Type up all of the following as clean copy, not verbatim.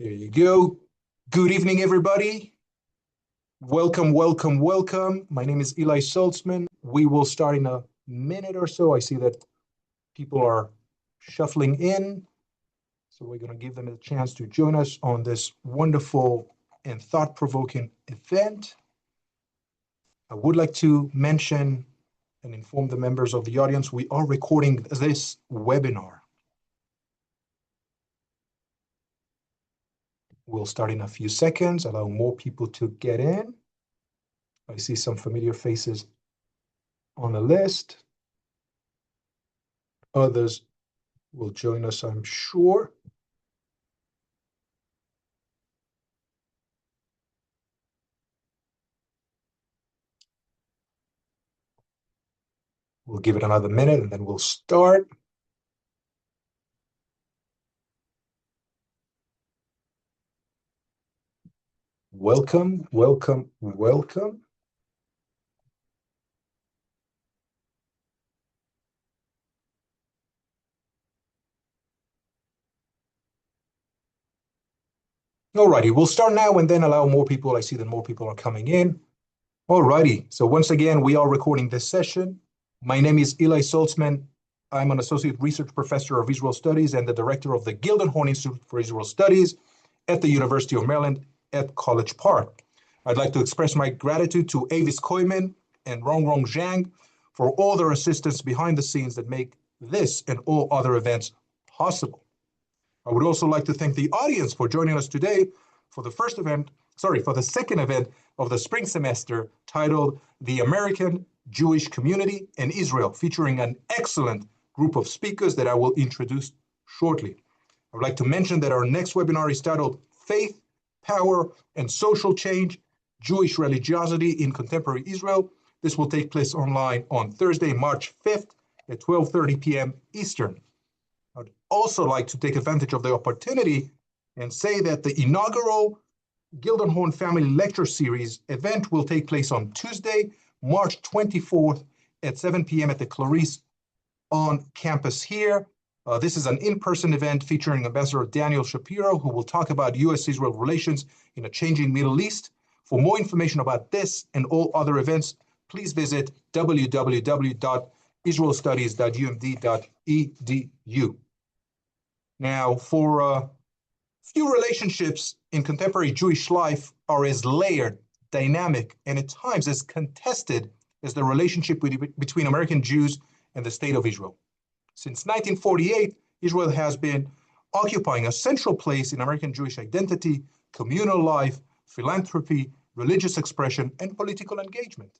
There you go. Good evening, everybody. Welcome, welcome, welcome. My name is Eli Saltzman. We will start in a minute or so. I see that people are shuffling in. So we're going to give them a chance to join us on this wonderful and thought-provoking event. I would like to mention and inform the members of the audience, we are recording this webinar. We'll start in a few seconds, allow more people to get in. I see some familiar faces on the list. Others will join us, I'm sure. We'll give it another minute and then we'll start. Welcome, welcome, welcome. Alrighty, we'll start now and then allow more people. I see that more people are coming in. Alrighty, so once again, we are recording this session. My name is Eli Saltzman. I'm an associate research professor of Israel Studies and the director of the Gildenhorn Institute for Israel Studies at the University of Maryland at College Park. I'd like to express my gratitude to Avis Koyman and Rongrong Zhang for all their assistance behind the scenes that make this and all other events possible. I would also like to thank the audience for joining us today for the second event of the spring semester titled The American Jewish Community in Israel, featuring an excellent group of speakers that I will introduce shortly. I would like to mention that our next webinar is titled Faith, Power, and Social Change, Jewish Religiosity in Contemporary Israel. This will take place online on Thursday, March 5th at 12:30 p.m. Eastern. I'd also like to take advantage of the opportunity and say that the inaugural Gildenhorn Family Lecture Series event will take place on Tuesday, March 24th at 7 p.m. at the Clarice on campus here. This is an in-person event featuring Ambassador Daniel Shapiro, who will talk about U.S.-Israel relations in a changing Middle East. For more information about this and all other events, please visit www.israelstudies.umd.edu. Now, for few relationships in contemporary Jewish life are as layered, dynamic, and at times as contested as the relationship between American Jews and the State of Israel. Since 1948, Israel has been occupying a central place in American Jewish identity, communal life, philanthropy, religious expression, and political engagement.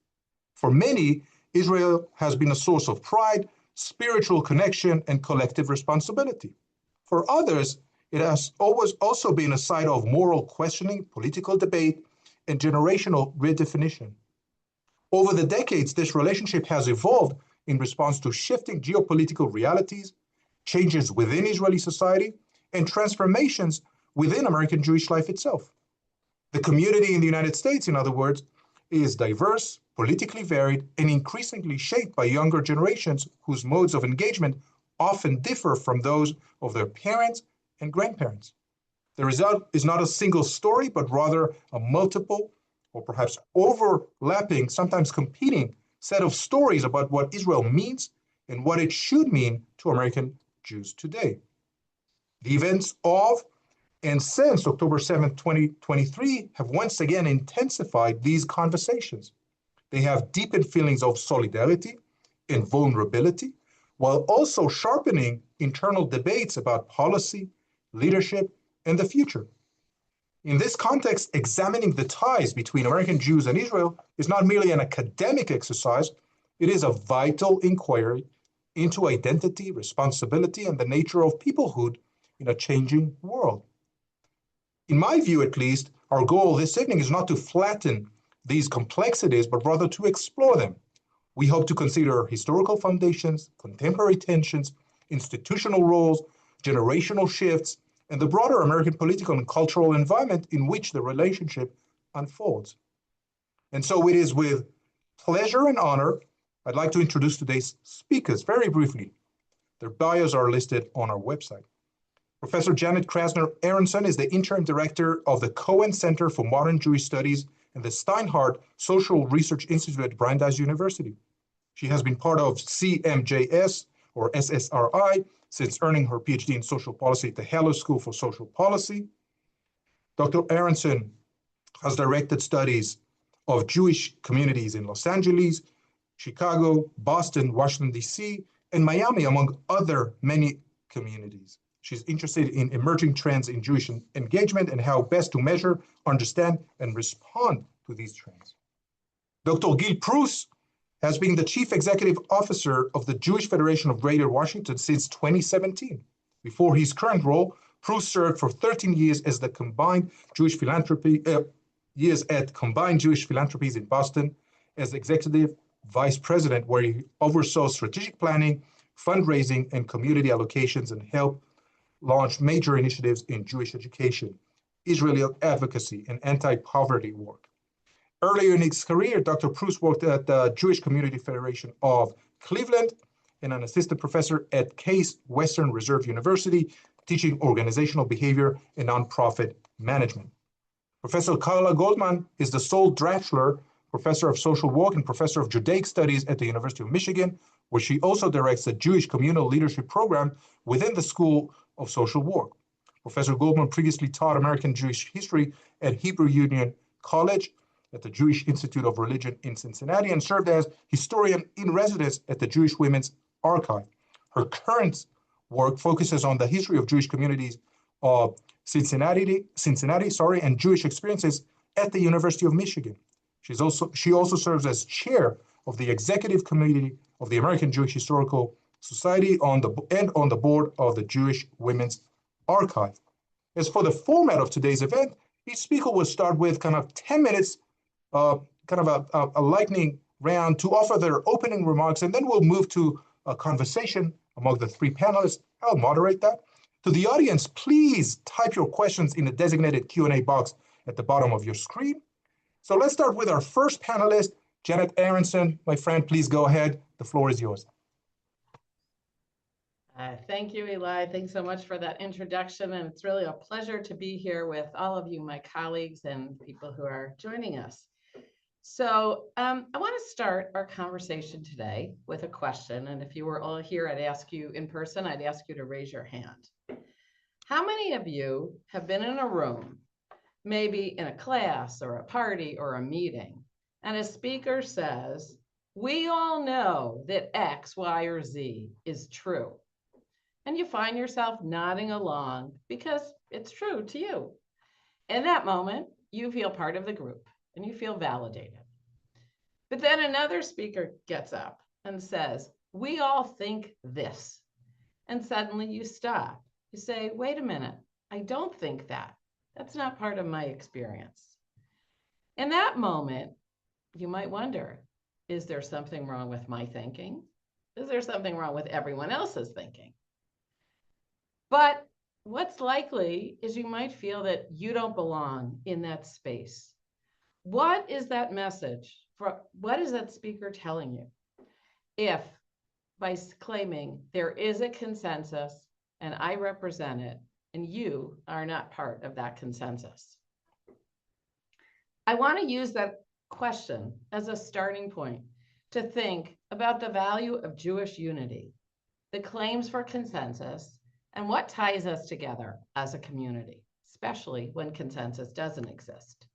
For many, Israel has been a source of pride, spiritual connection, and collective responsibility. For others, it has always also been a site of moral questioning, political debate, and generational redefinition. Over the decades, this relationship has evolved in response to shifting geopolitical realities, changes within Israeli society, and transformations within American Jewish life itself. The community in the United States, in other words, is diverse, politically varied, and increasingly shaped by younger generations whose modes of engagement often differ from those of their parents and grandparents. The result is not a single story, but rather a multiple, or perhaps overlapping, sometimes competing set of stories about what Israel means and what it should mean to American Jews today. The events of and since October 7th, 2023 have once again intensified these conversations. They have deepened feelings of solidarity and vulnerability, while also sharpening internal debates about policy, leadership, and the future. In this context, examining the ties between American Jews and Israel is not merely an academic exercise, it is a vital inquiry into identity, responsibility, and the nature of peoplehood in a changing world. In my view, at least, our goal this evening is not to flatten these complexities, but rather to explore them. We hope to consider historical foundations, contemporary tensions, institutional roles, generational shifts, and the broader American political and cultural environment in which the relationship unfolds. And so it is with pleasure and honor, I'd like to introduce today's speakers very briefly. Their bios are listed on our website. Professor Janet Krasner Aronson is the interim director of the Cohen Center for Modern Jewish Studies and the Steinhardt Social Research Institute at Brandeis University. She has been part of CMJS or SSRI since earning her PhD in social policy at the Haller School for Social Policy. Dr. Aronson has directed studies of Jewish communities in Los Angeles, Chicago, Boston, Washington, D.C., and Miami, among other many communities. She's interested in emerging trends in Jewish engagement and how best to measure, understand, and respond to these trends. Dr. Gil Prus has been the Chief Executive Officer of the Jewish Federation of Greater Washington since 2017. Before his current role, Prus served for 13 years as the Combined Jewish Philanthropy, at Combined Jewish Philanthropies in Boston as Executive Vice President, where he oversaw strategic planning, fundraising, and community allocations, and helped launch major initiatives in Jewish education, Israeli advocacy, and anti-poverty work. Earlier in his career, Dr. Prus worked at the Jewish Community Federation of Cleveland and an assistant professor at Case Western Reserve University, teaching organizational behavior and nonprofit management. Professor Carla Goldman is the Sol Draxler Professor of Social Work and Professor of Judaic Studies at the University of Michigan, where she also directs the Jewish Communal Leadership Program within the School of Social Work. Professor Goldman previously taught American Jewish history at Hebrew Union College, at the Jewish Institute of Religion in Cincinnati, and served as historian in residence at the Jewish Women's Archive. Her current work focuses on the history of Jewish communities of Cincinnati, and Jewish experiences at the University of Michigan. She also serves as chair of the executive committee of the American Jewish Historical Society and on the board of the Jewish Women's Archive. As for the format of today's event, each speaker will start with kind of 10 minutes, kind of a lightning round to offer their opening remarks, and then we'll move to a conversation among the three panelists. I'll moderate that. To the audience, please type your questions in the designated Q&A box at the bottom of your screen. So let's start with our first panelist, Janet Aronson. My friend, please go ahead. The floor is yours. Thank you, Eli. Thanks so much for that introduction. And it's really a pleasure to be here with all of you, my colleagues and people who are joining us. So I want to start our conversation today with a question. And if you were all here, I'd ask you in person, I'd ask you to raise your hand. How many of you have been in a room, maybe in a class or a party or a meeting, and a speaker says, "We all know that X, Y, or Z is true." And you find yourself nodding along because it's true to you. In that moment, you feel part of the group and you feel validated. But then another speaker gets up and says, "We all think this." And suddenly you stop. You say, "Wait a minute, I don't think that. That's not part of my experience." In that moment, you might wonder, is there something wrong with my thinking? Is there something wrong with everyone else's thinking? But what's likely is you might feel that you don't belong in that space. What is that message? What is that speaker telling you? If by claiming there is a consensus and I represent it, and you are not part of that consensus. I want to use that question as a starting point to think about the value of Jewish unity, the claims for consensus, and what ties us together as a community, especially when consensus doesn't exist.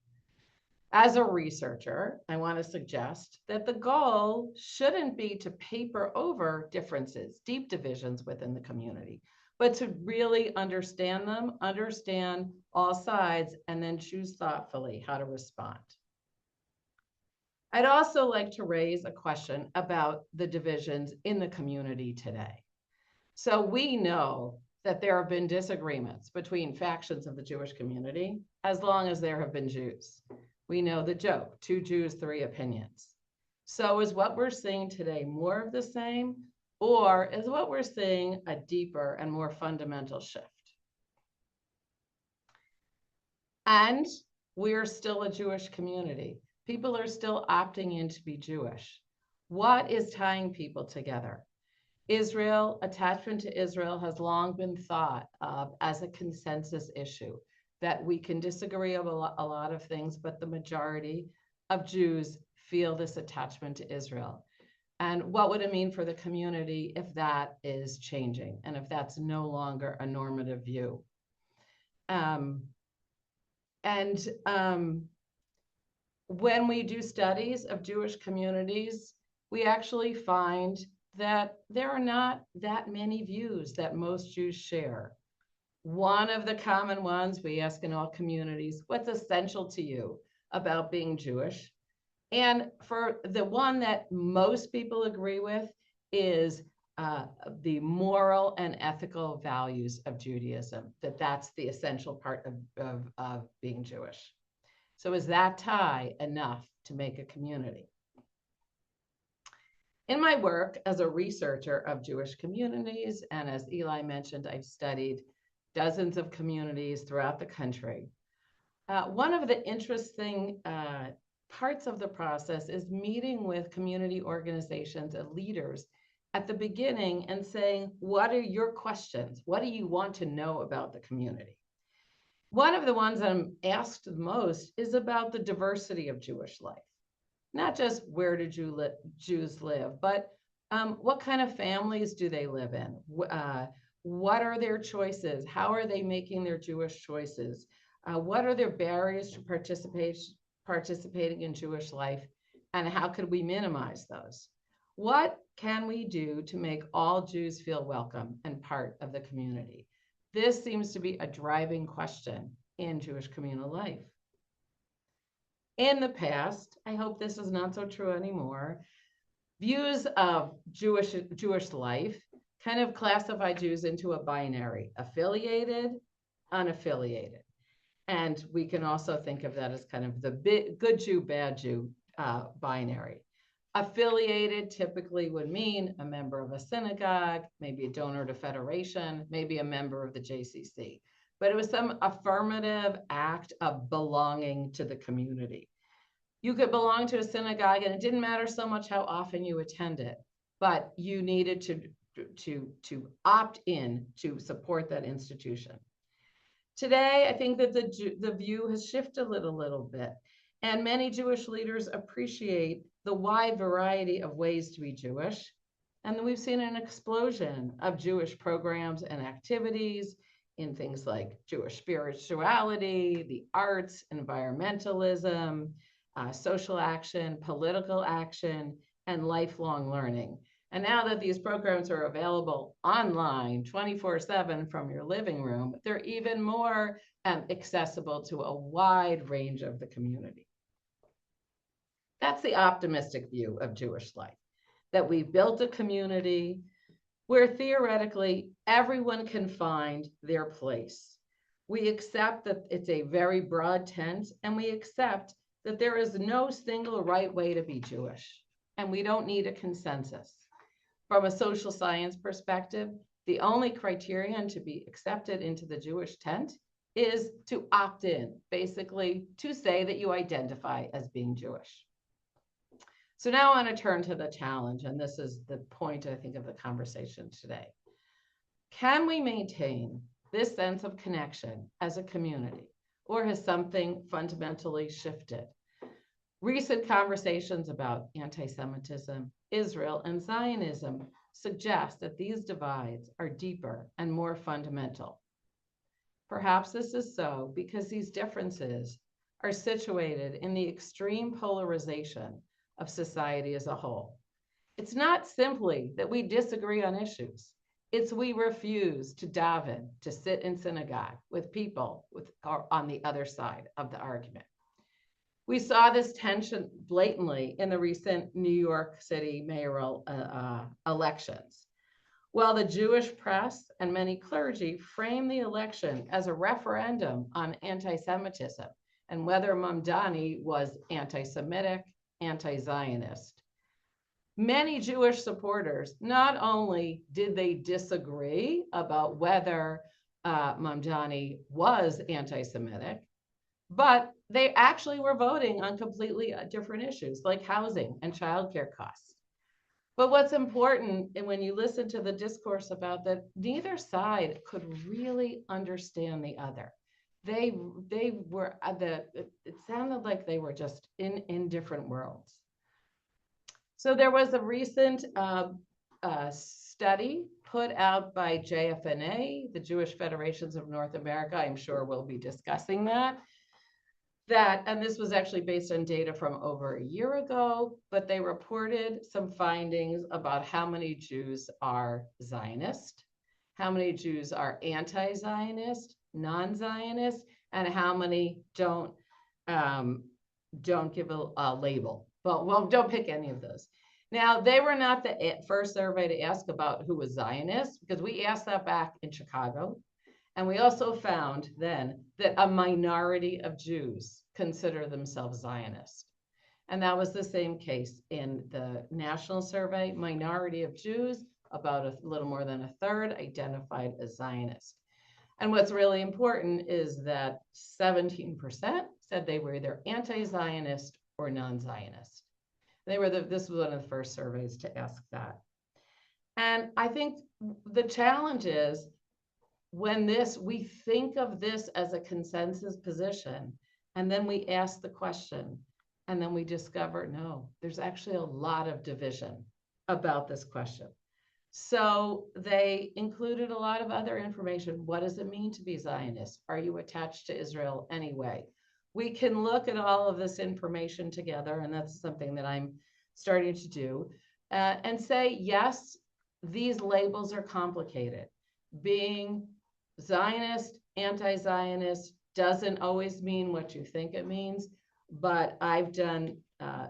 As a researcher, I want to suggest that the goal shouldn't be to paper over differences, deep divisions within the community, but to really understand them, understand all sides, and then choose thoughtfully how to respond. I'd also like to raise a question about the divisions in the community today. So we know that there have been disagreements between factions of the Jewish community as long as there have been Jews. We know the joke, 2 Jews, 3 opinions. So is what we're seeing today more of the same, or is what we're seeing a deeper and more fundamental shift? And we're still a Jewish community. People are still opting in to be Jewish. What is tying people together? Israel, attachment to Israel has long been thought of as a consensus issue, that we can disagree about a lot of things, but the majority of Jews feel this attachment to Israel. And what would it mean for the community if that is changing and if that's no longer a normative view? When we do studies of Jewish communities, we actually find that there are not that many views that most Jews share. One of the common ones we ask in all communities, what's essential to you about being Jewish? And for the one that most people agree with is the moral and ethical values of Judaism, that's the essential part of being Jewish. So is that tie enough to make a community? In my work as a researcher of Jewish communities, and as Eli mentioned, I've studied dozens of communities throughout the country. One of the interesting parts of the process is meeting with community organizations and leaders at the beginning and saying, what are your questions? What do you want to know about the community? One of the ones I'm asked the most is about the diversity of Jewish life. Not just where do Jews live, but what kind of families do they live in? What are their choices? How are they making their Jewish choices? What are their barriers to participating in Jewish life? And how could we minimize those? What can we do to make all Jews feel welcome and part of the community? This seems to be a driving question in Jewish communal life. In the past, I hope this is not so true anymore, views of Jewish life kind of classify Jews into a binary, affiliated, unaffiliated. And we can also think of that as kind of the good Jew, bad Jew binary. Affiliated typically would mean a member of a synagogue, maybe a donor to Federation, maybe a member of the JCC. But it was some affirmative act of belonging to the community. You could belong to a synagogue and it didn't matter so much how often you attended, but you needed to opt in to support that institution. Today, I think that the view has shifted a little bit, and many Jewish leaders appreciate the wide variety of ways to be Jewish. And we've seen an explosion of Jewish programs and activities in things like Jewish spirituality, the arts, environmentalism, social action, political action, and lifelong learning. And now that these programs are available online 24/7 from your living room, they're even more accessible to a wide range of the community. That's the optimistic view of Jewish life, that we've built a community where theoretically everyone can find their place. We accept that it's a very broad tent, and we accept that there is no single right way to be Jewish, and we don't need a consensus. From a social science perspective, the only criterion to be accepted into the Jewish tent is to opt in, basically to say that you identify as being Jewish. So now I want to turn to the challenge, and this is the point, I think, of the conversation today. Can we maintain this sense of connection as a community, or has something fundamentally shifted? Recent conversations about anti-Semitism, Israel, and Zionism suggest that these divides are deeper and more fundamental. Perhaps this is so because these differences are situated in the extreme polarization of society as a whole. It's not simply that we disagree on issues. It's we refuse to daven, to sit in synagogue with people on the other side of the argument. We saw this tension blatantly in the recent New York City mayoral elections. While the Jewish press and many clergy framed the election as a referendum on anti-Semitism and whether Mamdani was anti-Semitic, anti-Zionist. Many Jewish supporters, not only did they disagree about whether Mamdani was anti-Semitic, but they actually were voting on completely different issues like housing and childcare costs. But what's important, and when you listen to the discourse about that, neither side could really understand the other. They were it sounded like they were just in different worlds. So there was a recent study put out by JFNA, the Jewish Federations of North America. I'm sure we'll be discussing that. And this was actually based on data from over a year ago, but they reported some findings about how many Jews are Zionist, how many Jews are anti-Zionist, non-Zionist, and how many don't give a label. Well, don't pick any of those. Now, they were not the first survey to ask about who was Zionist, because we asked that back in Chicago. And we also found then that a minority of Jews consider themselves Zionist. And that was the same case in the national survey. Minority of Jews, about a little more than a third, identified as Zionist. And what's really important is that 17% said they were either anti-Zionist or non-Zionist. This was one of the first surveys to ask that. And I think the challenge is, when we think of this as a consensus position, and then we ask the question, and then we discover, no, there's actually a lot of division about this question. So they included a lot of other information. What does it mean to be Zionist? Are you attached to Israel anyway? We can look at all of this information together, and that's something that I'm starting to do, and say, yes, these labels are complicated. Being Zionist, anti-Zionist doesn't always mean what you think it means, but I've done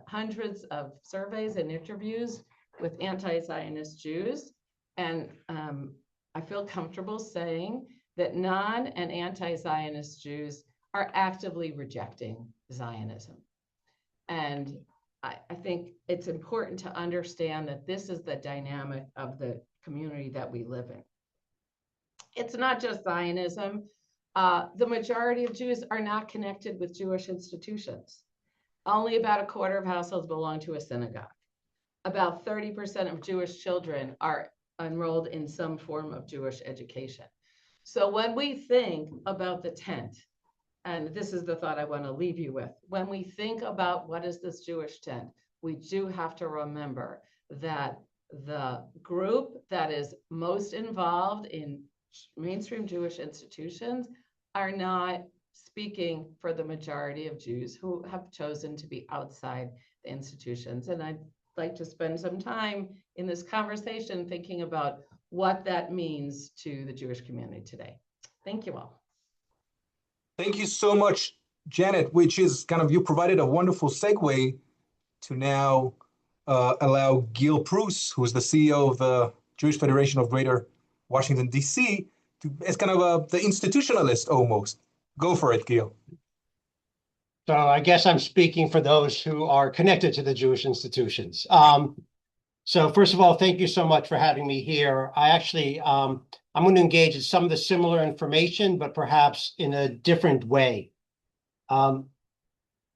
hundreds of surveys and interviews with anti-Zionist Jews, and I feel comfortable saying that non and anti-Zionist Jews are actively rejecting Zionism. And I think it's important to understand that this is the dynamic of the community that we live in. It's not just Zionism. The majority of Jews are not connected with Jewish institutions. Only about a quarter of households belong to a synagogue. About 30% of Jewish children are enrolled in some form of Jewish education. So when we think about the tent, and this is the thought I want to leave you with, when we think about what is this Jewish tent, we do have to remember that the group that is most involved in mainstream Jewish institutions are not speaking for the majority of Jews who have chosen to be outside the institutions. And I'd like to spend some time in this conversation thinking about what that means to the Jewish community today. Thank you all. Thank you so much, Janet, which is kind of, you provided a wonderful segue to now allow Gil Preuss, who is the CEO of the Jewish Federation of Greater Washington, D.C., as kind of the institutionalist almost. Go for it, Gil. So I guess I'm speaking for those who are connected to the Jewish institutions. So first of all, thank you so much for having me here. I actually, I'm going to engage in some of the similar information, but perhaps in a different way.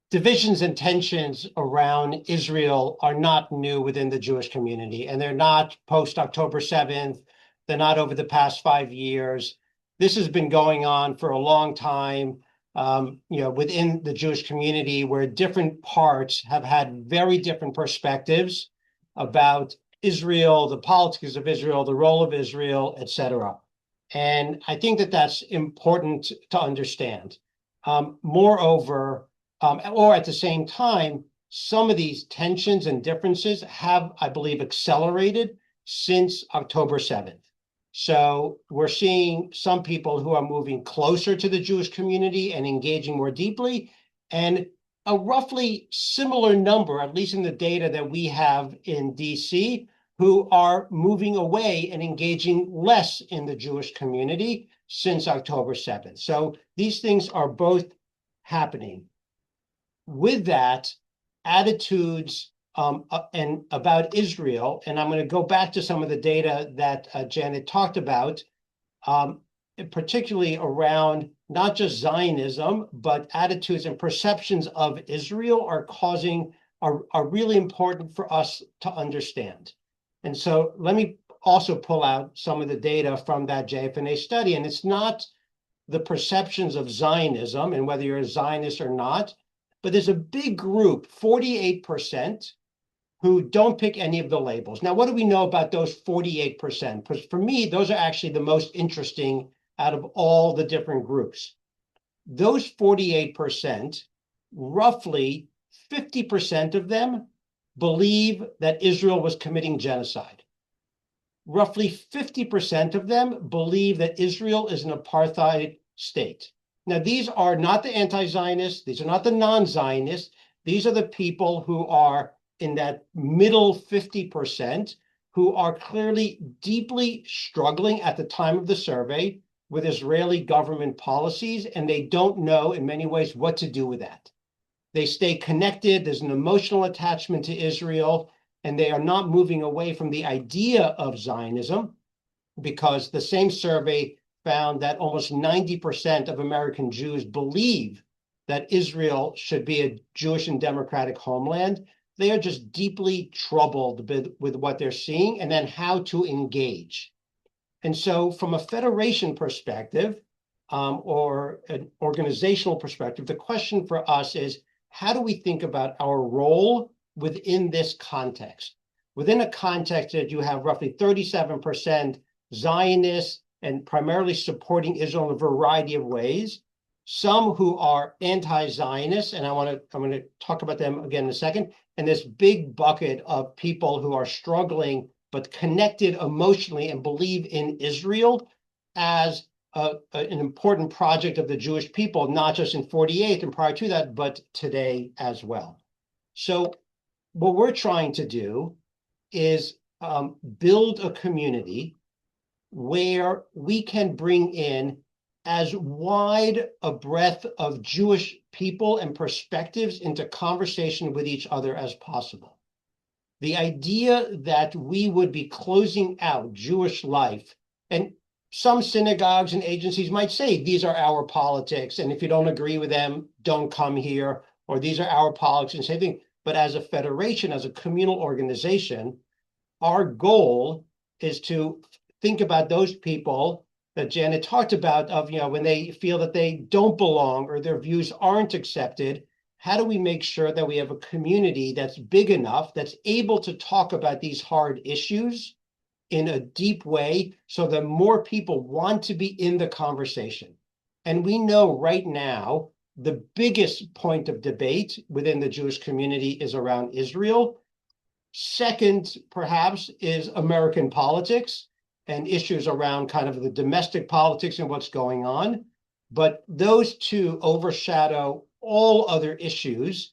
Divisions and tensions around Israel are not new within the Jewish community, and they're not post-October 7th. They're not over the past 5 years. This has been going on for a long time, within the Jewish community, where different parts have had very different perspectives about Israel, the politics of Israel, the role of Israel, etc. And I think that that's important to understand. Moreover, or at the same time, some of these tensions and differences have, I believe, accelerated since October 7th. So we're seeing some people who are moving closer to the Jewish community and engaging more deeply, and a roughly similar number, at least in the data that we have in DC, who are moving away and engaging less in the Jewish community since October 7th. So these things are both happening. With that, attitudes and about Israel, and I'm going to go back to some of the data that Janet talked about, particularly around not just Zionism, but attitudes and perceptions of Israel are really important for us to understand. And so let me also pull out some of the data from that JFNA study. And it's not the perceptions of Zionism and whether you're a Zionist or not, but there's a big group, 48%, who don't pick any of the labels. Now, what do we know about those 48%? Because for me, those are actually the most interesting out of all the different groups. Those 48%, roughly 50% of them believe that Israel was committing genocide. Roughly 50% of them believe that Israel is an apartheid state. Now, these are not the anti-Zionists. These are not the non-Zionists. These are the people who are in that middle 50% who are clearly deeply struggling at the time of the survey with Israeli government policies, and they don't know in many ways what to do with that. They stay connected. There's an emotional attachment to Israel, and they are not moving away from the idea of Zionism, because the same survey found that almost 90% of American Jews believe that Israel should be a Jewish and democratic homeland. They are just deeply troubled with what they're seeing and then how to engage. And so from a federation perspective, or an organizational perspective, the question for us is, how do we think about our role within this context? Within a context that you have roughly 37% Zionists and primarily supporting Israel in a variety of ways, some who are anti-Zionist, and I'm going to talk about them again in a second, and this big bucket of people who are struggling but connected emotionally and believe in Israel as an important project of the Jewish people, not just in 48 and prior to that, but today as well. So what we're trying to do is build a community where we can bring in as wide a breadth of Jewish people and perspectives into conversation with each other as possible. The idea that we would be closing out Jewish life, and some synagogues and agencies might say, these are our politics, and if you don't agree with them, don't come here, or these are our politics, and same thing. But as a federation, as a communal organization, our goal is to think about those people that Janet talked about of, when they feel that they don't belong or their views aren't accepted. How do we make sure that we have a community that's big enough, that's able to talk about these hard issues in a deep way so that more people want to be in the conversation? And we know right now, the biggest point of debate within the Jewish community is around Israel. Second, perhaps, is American politics and issues around kind of the domestic politics and what's going on. But those two overshadow all other issues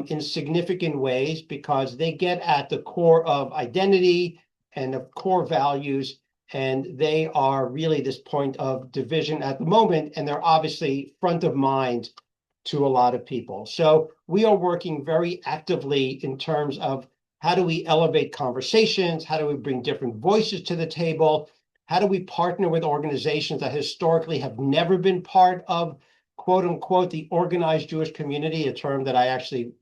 in significant ways because they get at the core of identity and of core values, and they are really this point of division at the moment, and they're obviously front of mind to a lot of people. So we are working very actively in terms of how do we elevate conversations? How do we bring different voices to the table? How do we partner with organizations that historically have never been part of, quote unquote, the organized Jewish community, a term that I actually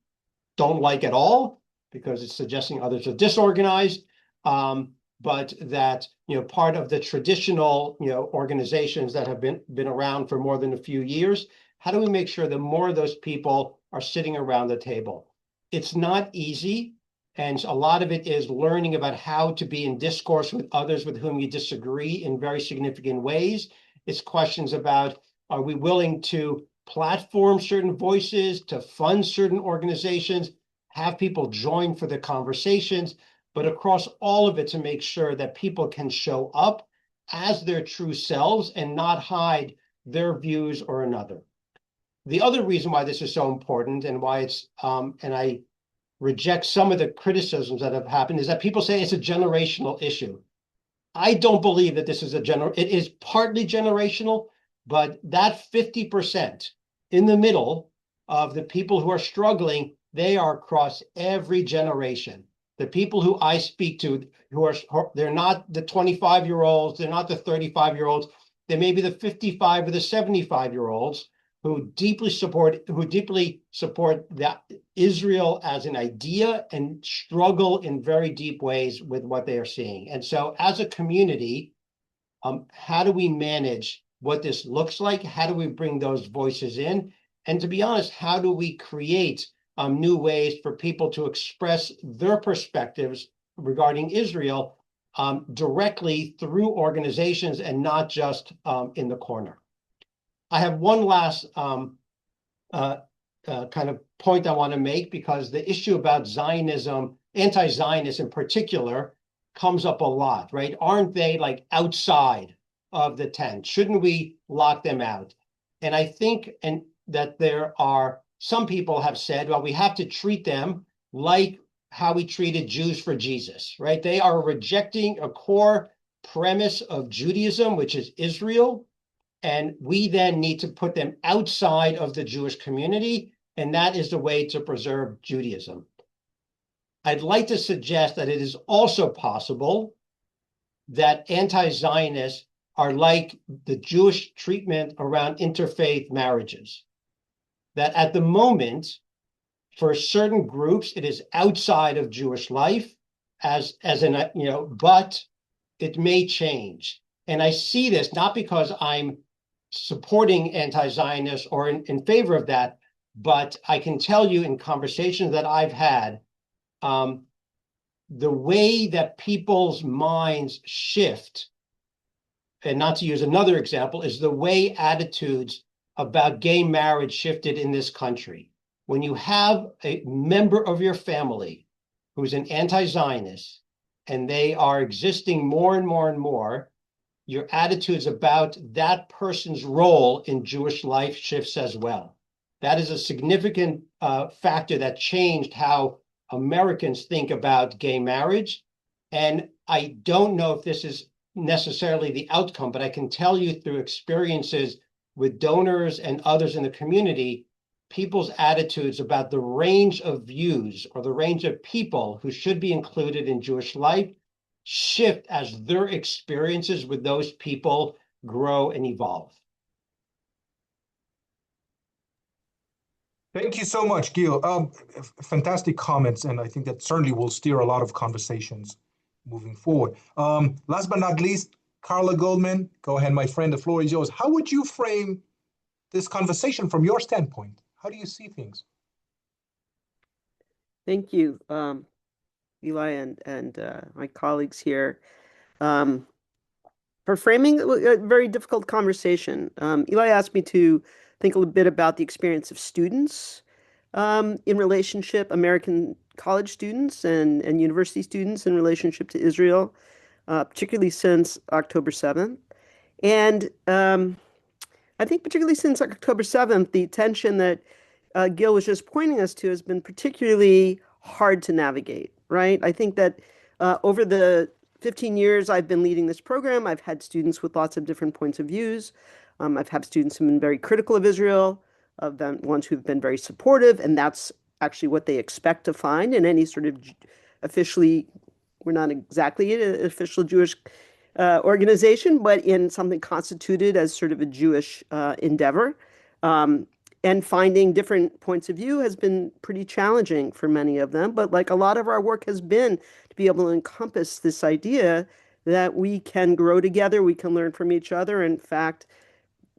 don't like at all because it's suggesting others are disorganized, but that, part of the traditional, organizations that have been around for more than a few years. How do we make sure that more of those people are sitting around the table? It's not easy. And a lot of it is learning about how to be in discourse with others with whom you disagree in very significant ways. It's questions about, are we willing to platform certain voices, to fund certain organizations, have people join for the conversations, but across all of it to make sure that people can show up as their true selves and not hide their views or another. The other reason why this is so important and why it's, and I reject some of the criticisms that have happened, is that people say it's a generational issue. I don't believe that this is it is partly generational, but that 50% in the middle of the people who are struggling, they are across every generation. The people who I speak to, they're not the 25-year-olds, they're not the 35-year-olds, they may be the 55 or the 75-year-olds who deeply support that Israel as an idea and struggle in very deep ways with what they are seeing. And so as a community, how do we manage what this looks like? How do we bring those voices in? And to be honest, how do we create new ways for people to express their perspectives regarding Israel directly through organizations and not just in the corner? I have one last kind of point I want to make, because the issue about Zionism, anti-Zionist in particular, comes up a lot, right? Aren't they like outside of the tent? Shouldn't we lock them out? And I think that there are some people have said, well, we have to treat them like how we treated Jews for Jesus, right? They are rejecting a core premise of Judaism, which is Israel. And we then need to put them outside of the Jewish community, and that is the way to preserve Judaism. I'd like to suggest that it is also possible that anti-Zionists are like the Jewish treatment around interfaith marriages. That at the moment, for certain groups, it is outside of Jewish life, but it may change. And I see this not because I'm supporting anti-Zionists or in favor of that, but I can tell you in conversations that I've had, the way that people's minds shift, and not to use another example, is the way attitudes about gay marriage shifted in this country. When you have a member of your family who's an anti-Zionist and they are existing more and more and more, your attitudes about that person's role in Jewish life shifts as well. That is a significant factor that changed how Americans think about gay marriage. And I don't know if this is necessarily the outcome, but I can tell you through experiences with donors and others in the community, people's attitudes about the range of views or the range of people who should be included in Jewish life shift as their experiences with those people grow and evolve. Thank you so much, Gil. Fantastic comments, and I think that certainly will steer a lot of conversations moving forward. Last but not least, Carla Goldman, go ahead, my friend, the floor is yours. How would you frame this conversation from your standpoint? How do you see things? Thank you, Eli and my colleagues here, for framing a very difficult conversation. Eli asked me to think a little bit about the experience of students in relationship, American college students and university students in relationship to Israel, particularly since October 7th. And I think particularly since October 7th, the tension that Gil was just pointing us to has been particularly hard to navigate, right? I think that over the 15 years I've been leading this program, I've had students with lots of different points of views. I've had students who've been very critical of Israel, of the ones who've been very supportive, and that's actually what they expect to find in any sort of officially, we're not exactly an official Jewish organization, but in something constituted as sort of a Jewish endeavor. And finding different points of view has been pretty challenging for many of them. But like a lot of our work has been to be able to encompass this idea that we can grow together, we can learn from each other. In fact,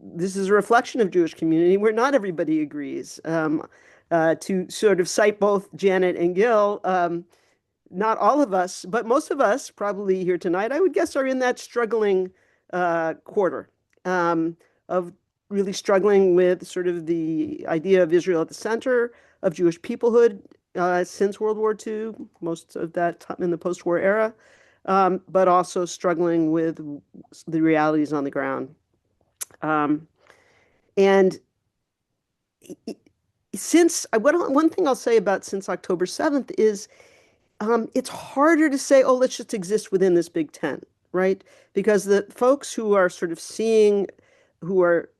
this is a reflection of Jewish community where not everybody agrees. To sort of cite both Janet and Gil, not all of us, but most of us probably here tonight, I would guess, are in that struggling quarter of really struggling with sort of the idea of Israel at the center of Jewish peoplehood since World War II, most of that time in the post-war era, but also struggling with the realities on the ground. And since one thing I'll say about since October 7th is it's harder to say, oh, let's just exist within this big tent, right? Because the folks who are sort of seeing, who are,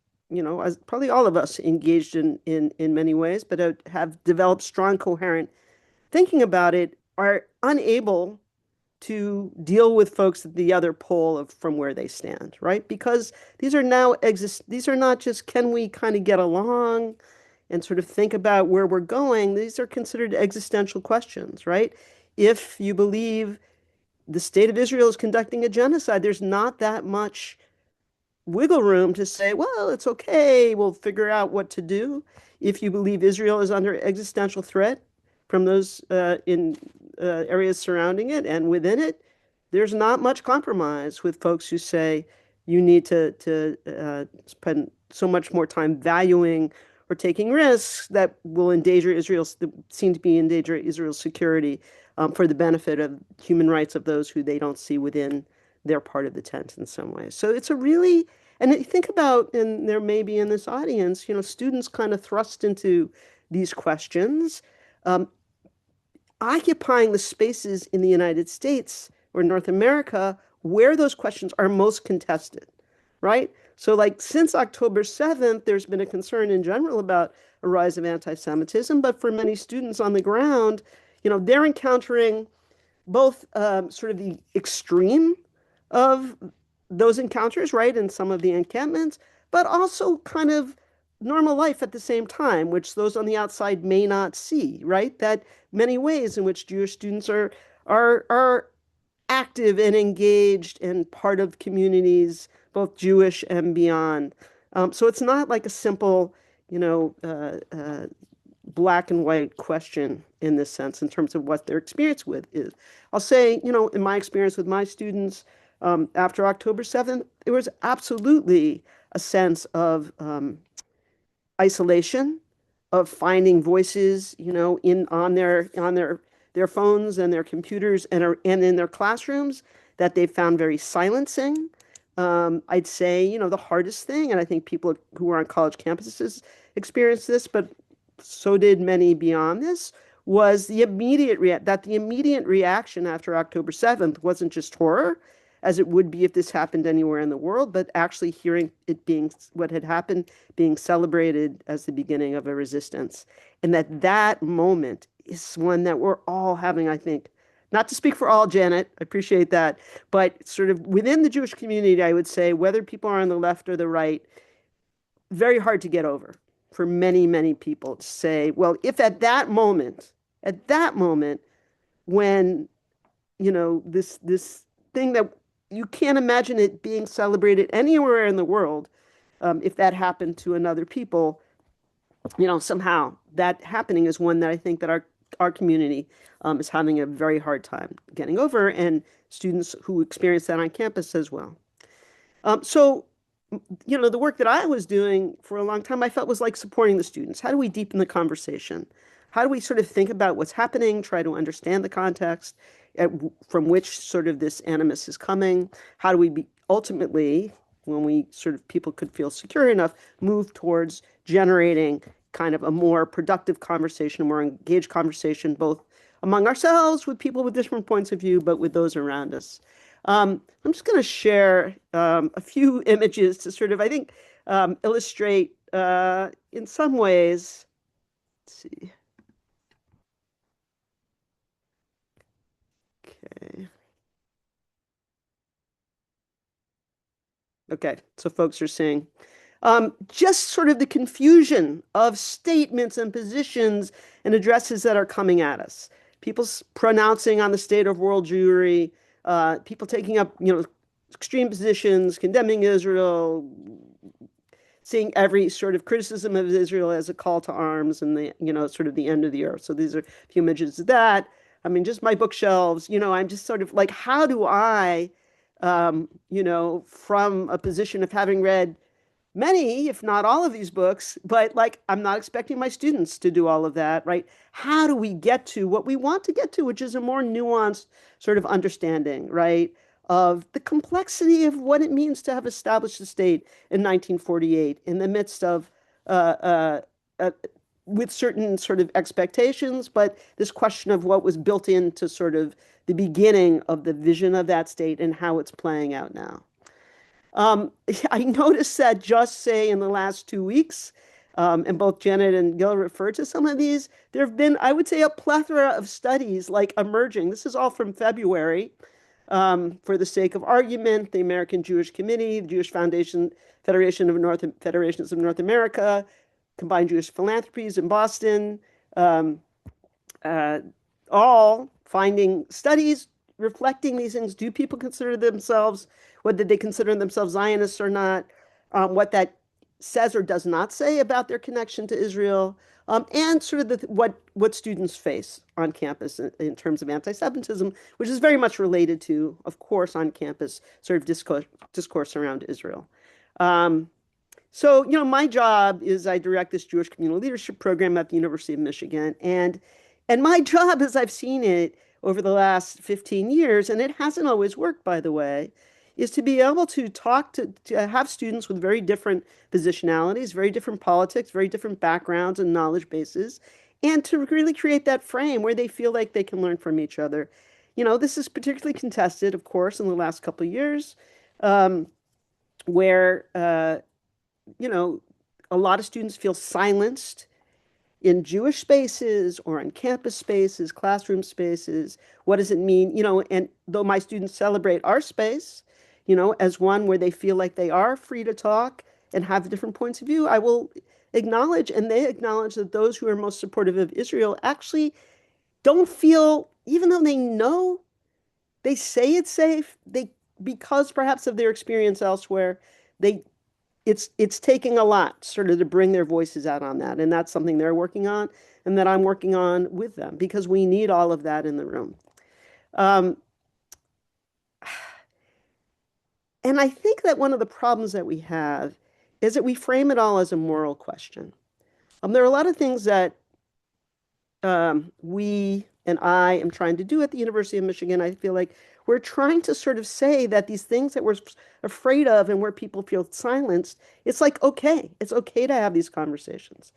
as probably all of us engaged in many ways, but have developed strong, coherent thinking about it, are unable to deal with folks at the other pole of from where they stand, right? Because these are not just can we kind of get along and sort of think about where we're going. These are considered existential questions, right? If you believe the state of Israel is conducting a genocide, there's not that much wiggle room to say, well, it's okay, we'll figure out what to do. If you believe Israel is under existential threat from those in areas surrounding it and within it, there's not much compromise with folks who say you need to spend so much more time valuing or taking risks that will endanger Israel's, seem to be endanger Israel's security for the benefit of human rights of those who they don't see within their part of the tent in some way. So it's a really, and you think about, and there may be in this audience, students kind of thrust into these questions, occupying the spaces in the United States or North America where those questions are most contested, right? So like since October 7th, there's been a concern in general about a rise of anti-Semitism, but for many students on the ground, they're encountering both sort of the extreme of those encounters, right, in some of the encampments, but also kind of normal life at the same time, which those on the outside may not see, right? That many ways in which Jewish students are active and engaged and part of communities, both Jewish and beyond. So it's not like a simple, black and white question in this sense, in terms of what their experience with is. I'll say, in my experience with my students, after October 7th, there was absolutely a sense of isolation, of finding voices, on their phones and their computers and in their classrooms that they found very silencing. I'd say, the hardest thing, and I think people who are on college campuses experienced this, but so did many beyond this, was the immediate reaction after October 7th wasn't just horror, as it would be if this happened anywhere in the world, but actually hearing it being what had happened, being celebrated as the beginning of a resistance. And that moment is one that we're all having, I think, not to speak for all, Janet, I appreciate that, but sort of within the Jewish community, I would say, whether people are on the left or the right, very hard to get over for many, many people to say, well, if at that moment, when, this thing that you can't imagine it being celebrated anywhere in the world, if that happened to another people, somehow that happening is one that I think that our community is having a very hard time getting over, and students who experience that on campus as well. So, the work that I was doing for a long time, I felt was like supporting the students. How do we deepen the conversation? How do we sort of think about what's happening, try to understand the context from which sort of this animus is coming? How do we ultimately, when we sort of people could feel secure enough, move towards generating kind of a more productive conversation, a more engaged conversation, both among ourselves, with people with different points of view, but with those around us. I'm just going to share a few images to sort of, I think, illustrate in some ways. Let's see. Okay. Okay, so folks are seeing just sort of the confusion of statements and positions and addresses that are coming at us. People pronouncing on the state of world Jewry, people taking up, extreme positions, condemning Israel, seeing every sort of criticism of Israel as a call to arms and the, sort of the end of the earth. So these are a few images of that. I mean, just my bookshelves, I'm just sort of like, how do I, from a position of having read many, if not all of these books, but like, I'm not expecting my students to do all of that, right? How do we get to what we want to get to, which is a more nuanced sort of understanding, right, of the complexity of what it means to have established the state in 1948 in the midst of, with certain sort of expectations, but this question of what was built into sort of the beginning of the vision of that state and how it's playing out now. I noticed that just say in the last 2 weeks, and both Janet and Gil referred to some of these, there have been, I would say, a plethora of studies like emerging. This is all from February, For the sake of argument, the American Jewish Committee, the Jewish Foundation, Federations of North America, Combined Jewish Philanthropies in Boston, all finding studies reflecting these things. Do people consider themselves, whether they consider themselves Zionists or not, what that says or does not say about their connection to Israel, and sort of what students face on campus in terms of anti-Semitism, which is very much related to, of course, on campus sort of discourse around Israel. So, my job is I direct this Jewish Communal Leadership Program at the University of Michigan. And my job, as I've seen it over the last 15 years, and it hasn't always worked, by the way, is to be able to talk to have students with very different positionalities, very different politics, very different backgrounds and knowledge bases, and to really create that frame where they feel like they can learn from each other. This is particularly contested, of course, in the last couple of years, where a lot of students feel silenced in Jewish spaces or on campus spaces, classroom spaces. What does it mean? And though my students celebrate our space, as one where they feel like they are free to talk and have different points of view, I will acknowledge, and they acknowledge, that those who are most supportive of Israel actually don't feel, even though they know, they say it's safe, because perhaps of their experience elsewhere, it's taking a lot sort of to bring their voices out on that. And that's something they're working on and that I'm working on with them, because we need all of that in the room. And I think that one of the problems that we have is that we frame it all as a moral question. There are a lot of things that we and I am trying to do at the University of Michigan. I feel like we're trying to sort of say that these things that we're afraid of and where people feel silenced, it's like, okay, it's okay to have these conversations.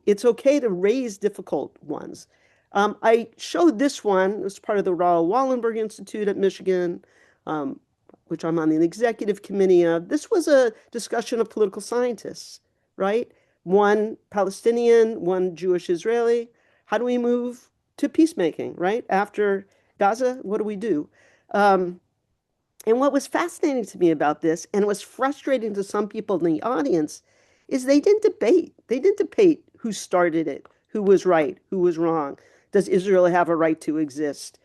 It's okay to raise difficult ones. I showed this one as part of the Raoul Wallenberg Institute at Michigan, which I'm on the executive committee of. This was a discussion of political scientists, right? One Palestinian, one Jewish Israeli. How do we move to peacemaking, right? After Gaza, what do we do? And what was fascinating to me about this, and it was frustrating to some people in the audience, is they didn't debate. They didn't debate who started it, who was right, who was wrong. Does Israel have a right to exist?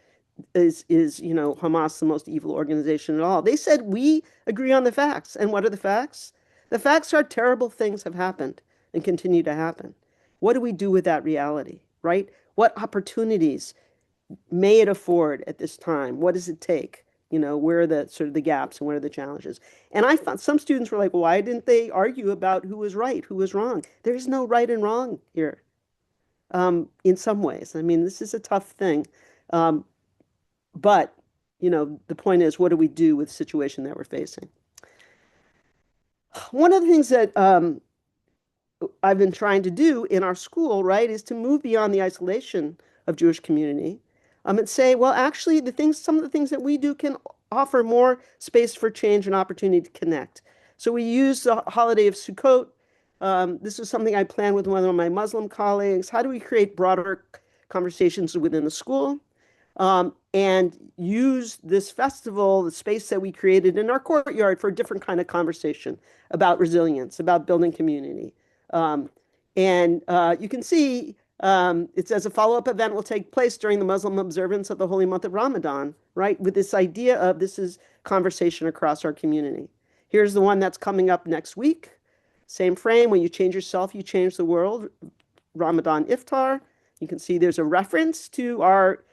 Is Hamas the most evil organization at all? They said, we agree on the facts. And what are the facts? The facts are terrible things have happened and continue to happen. What do we do with that reality, right? What opportunities may it afford at this time? What does it take? Where are the sort of the gaps and what are the challenges? And I found some students were like, why didn't they argue about who was right, who was wrong? There's no right and wrong here. In some ways, I mean, this is a tough thing. But, the point is, what do we do with the situation that we're facing? One of the things that I've been trying to do in our school, right, is to move beyond the isolation of Jewish community and say, well, actually, some of the things that we do can offer more space for change and opportunity to connect. So we use the holiday of Sukkot. This is something I planned with one of my Muslim colleagues. How do we create broader conversations within the school? And use this festival, the space that we created in our courtyard, for a different kind of conversation about resilience, about building community. And you can see it says a follow-up event will take place during the Muslim observance of the holy month of Ramadan, right? With this idea of this is conversation across our community. Here's the one that's coming up next week. Same frame, when you change yourself, you change the world. Ramadan Iftar. You can see there's a reference to our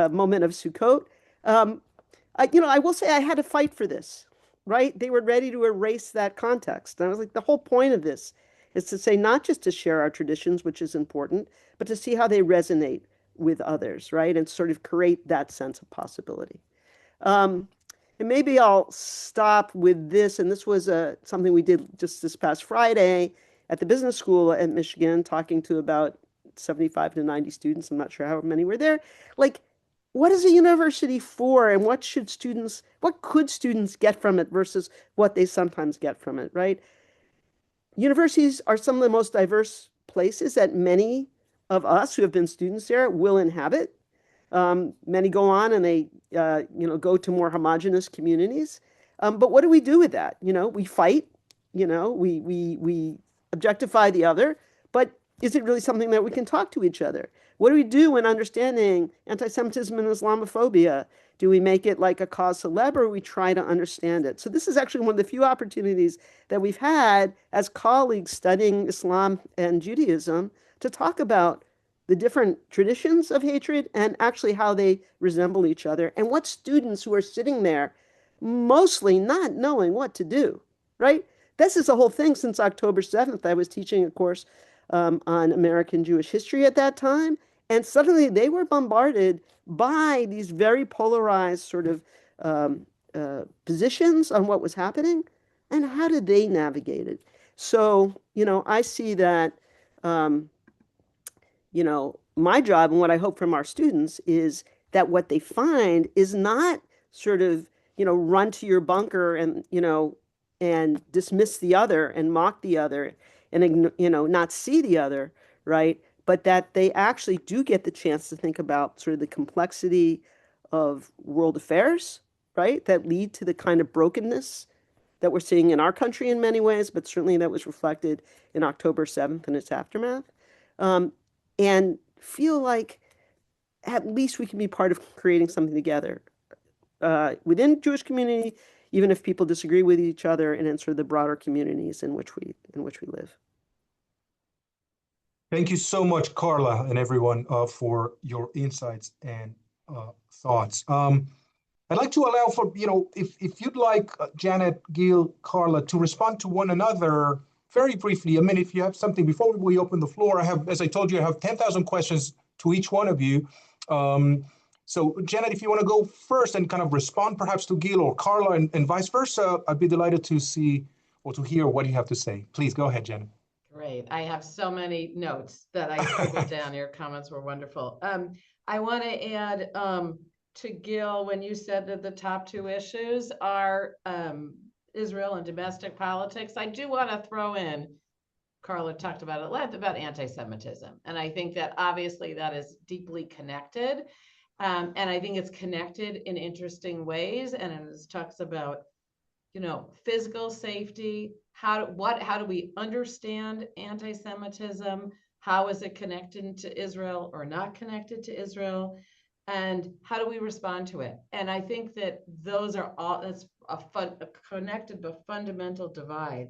moment of Sukkot. I will say I had to fight for this, right? They were ready to erase that context. And I was like, the whole point of this is to say, not just to share our traditions, which is important, but to see how they resonate with others, right? And sort of create that sense of possibility. And maybe I'll stop with this. And this was something we did just this past Friday at the business school at Michigan, talking to about 75 to 90 students. I'm not sure how many were there. Like, what is a university for, and what could students get from it versus what they sometimes get from it, right? Universities are some of the most diverse places that many of us who have been students there will inhabit. Many go on and they, go to more homogenous communities. But what do we do with that? We fight, we objectify the other, but is it really something that we can talk to each other? What do we do when understanding anti-Semitism and Islamophobia? Do we make it like a cause célèbre, or we try to understand it? So this is actually one of the few opportunities that we've had as colleagues studying Islam and Judaism to talk about the different traditions of hatred and actually how they resemble each other, and what students who are sitting there mostly not knowing what to do, right? This is the whole thing since October 7th. I was teaching a course on American Jewish history at that time, and suddenly they were bombarded by these very polarized sort of positions on what was happening, and how did they navigate it? So, I see that my job and what I hope from our students is that what they find is not sort of, run to your bunker and, and dismiss the other and mock the other and, not see the other, right? But that they actually do get the chance to think about sort of the complexity of world affairs, right? That lead to the kind of brokenness that we're seeing in our country in many ways, but certainly that was reflected in October 7th and its aftermath. And feel like at least we can be part of creating something together within the Jewish community, even if people disagree with each other, and in sort of the broader communities in which we live. Thank you so much, Carla, and everyone for your insights and thoughts. I'd like to allow for, if you'd like, Janet, Gil, Carla, to respond to one another very briefly. I mean, if you have something before we open the floor, as I told you, I have 10,000 questions to each one of you. So Janet, if you want to go first and kind of respond perhaps to Gil or Carla and vice versa, I'd be delighted to see or to hear what you have to say. Please go ahead, Janet. Great. I have so many notes that I scribbled down. Your comments were wonderful. I want to add to Gil, when you said that the top two issues are Israel and domestic politics, I do want to throw in, Carla talked about it at length, about anti-Semitism. And I think that obviously that is deeply connected. And I think it's connected in interesting ways. And it talks about, physical safety. How do we understand anti-Semitism? How is it connected to Israel or not connected to Israel? And how do we respond to it? And I think that those are all, that's a connected but fundamental divide.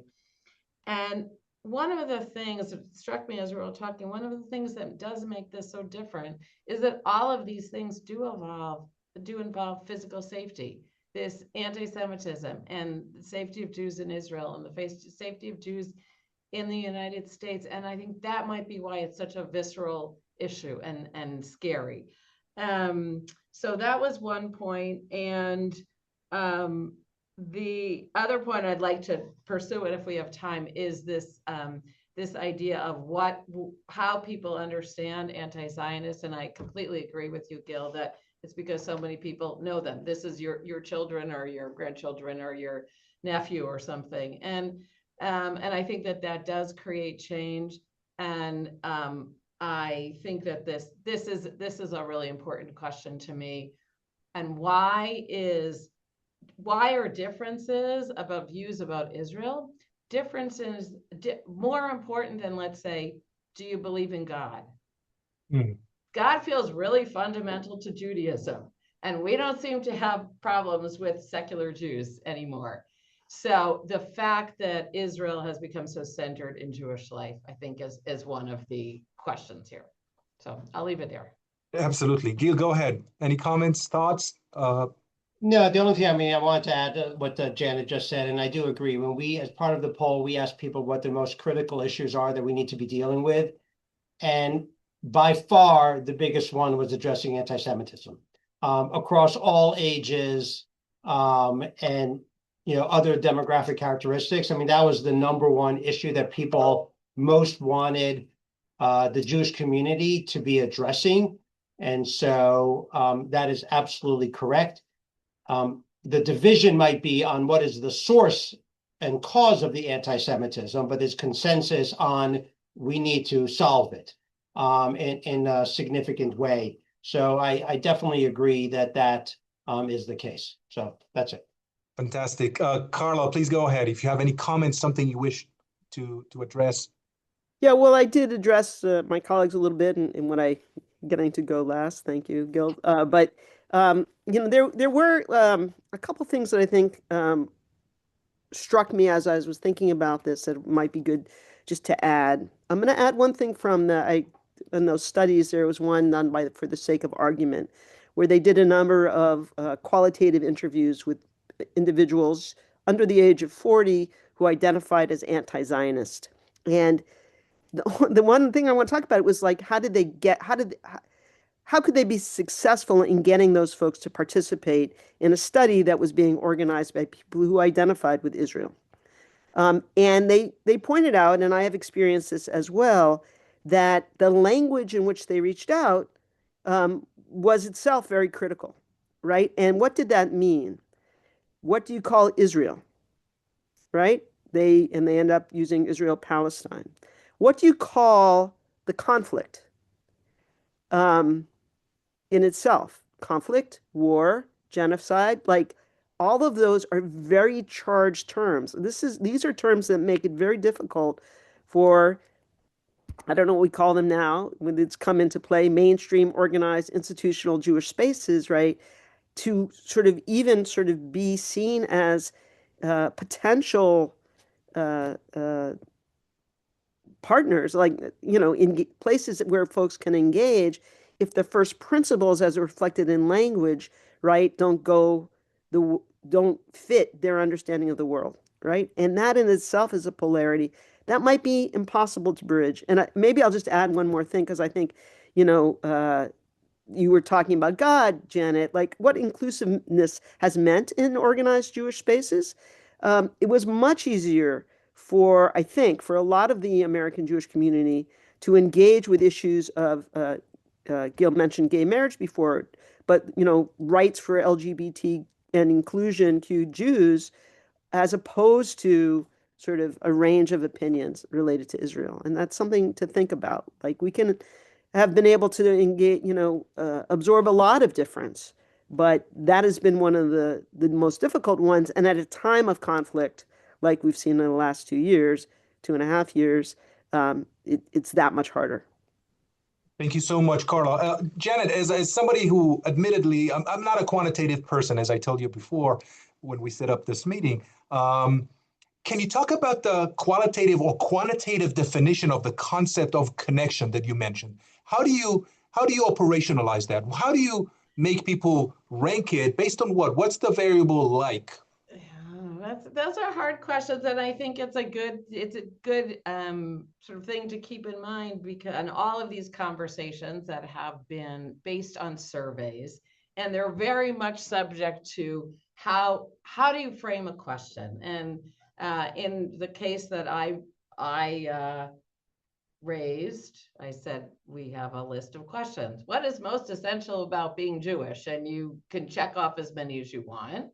And one of the things that struck me as we were talking, one of the things that does make this so different is that all of these things do involve physical safety. This anti-Semitism and the safety of Jews in Israel and the safety of Jews in the United States. And I think that might be why it's such a visceral issue and scary. So that was one point. And the other point I'd like to pursue, and if we have time, is this this idea of how people understand anti-Zionists. And I completely agree with you, Gil, that it's because so many people know them. This is your children or your grandchildren or your nephew or something. And I think that does create change. And I think that this is a really important question to me. And why are differences about views about Israel more important than, let's say, do you believe in God? God feels really fundamental to Judaism, and we don't seem to have problems with secular Jews anymore. So the fact that Israel has become so centered in Jewish life, I think, is one of the questions here. So I'll leave it there. Absolutely. Gil, go ahead. Any comments, thoughts? No, the only thing, I wanted to add what Janet just said, and I do agree. When we, as part of the poll, we asked people what the most critical issues are that we need to be dealing with. And by far, the biggest one was addressing anti-Semitism across all ages and other demographic characteristics. That was the number one issue that people most wanted the Jewish community to be addressing. And so that is absolutely correct. The division might be on what is the source and cause of the anti-Semitism, but there's consensus on we need to solve it in a significant way. So I definitely agree that that is the case. So that's it. Fantastic. Carla, please go ahead. If you have any comments, something you wish to address. Yeah, well, I did address my colleagues a little bit in what I getting to go last. Thank you, Gil. But there were a couple things that I think struck me as I was thinking about this that might be good just to add. I'm going to add one thing from in those studies. There was one done for the sake of argument, where they did a number of qualitative interviews with individuals under the age of 40 who identified as anti-Zionist. And the one thing I want to talk about was like, how could they be successful in getting those folks to participate in a study that was being organized by people who identified with Israel? And they pointed out, and I have experienced this as well, that the language in which they reached out was itself very critical, right? And what did that mean? What do you call Israel, right? They end up using Israel-Palestine. What do you call the conflict? In itself, conflict, war, genocide, like all of those are very charged terms. These are terms that make it very difficult for, I don't know what we call them now, when it's come into play, mainstream organized institutional Jewish spaces, right? To even be seen as potential partners, like, in places where folks can engage, if the first principles as reflected in language, right, don't fit their understanding of the world, right? And that in itself is a polarity that might be impossible to bridge. And maybe I'll just add one more thing, because I think, you were talking about God, Janet, like what inclusiveness has meant in organized Jewish spaces. It was much easier I think, for a lot of the American Jewish community to engage with issues of, Gil mentioned gay marriage before, but, rights for LGBT and inclusion to Jews, as opposed to sort of a range of opinions related to Israel. And that's something to think about. Like, we can have been able to engage, absorb a lot of difference, but that has been one of the most difficult ones. And at a time of conflict, like we've seen in the last 2 years, 2.5 years, it's that much harder. Thank you so much, Carla. Janet, as somebody who admittedly, I'm not a quantitative person, as I told you before when we set up this meeting. Can you talk about the qualitative or quantitative definition of the concept of connection that you mentioned? How do you operationalize that? How do you make people rank it based on what? What's the variable like? Those are hard questions, and I think it's a good sort of thing to keep in mind, because in all of these conversations that have been based on surveys, and they're very much subject to how do you frame a question. And in the case that I raised, I said, we have a list of questions. What is most essential about being Jewish? And you can check off as many as you want.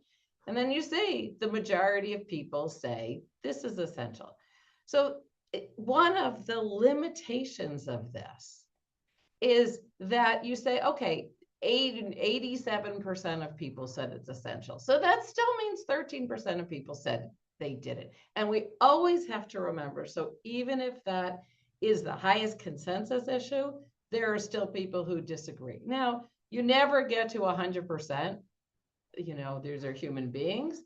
And then you see the majority of people say, this is essential. So one of the limitations of this is that you say, okay, 87% of people said it's essential. So that still means 13% of people said they did it. And we always have to remember, so even if that is the highest consensus issue, there are still people who disagree. Now, you never get to 100%. These are human beings,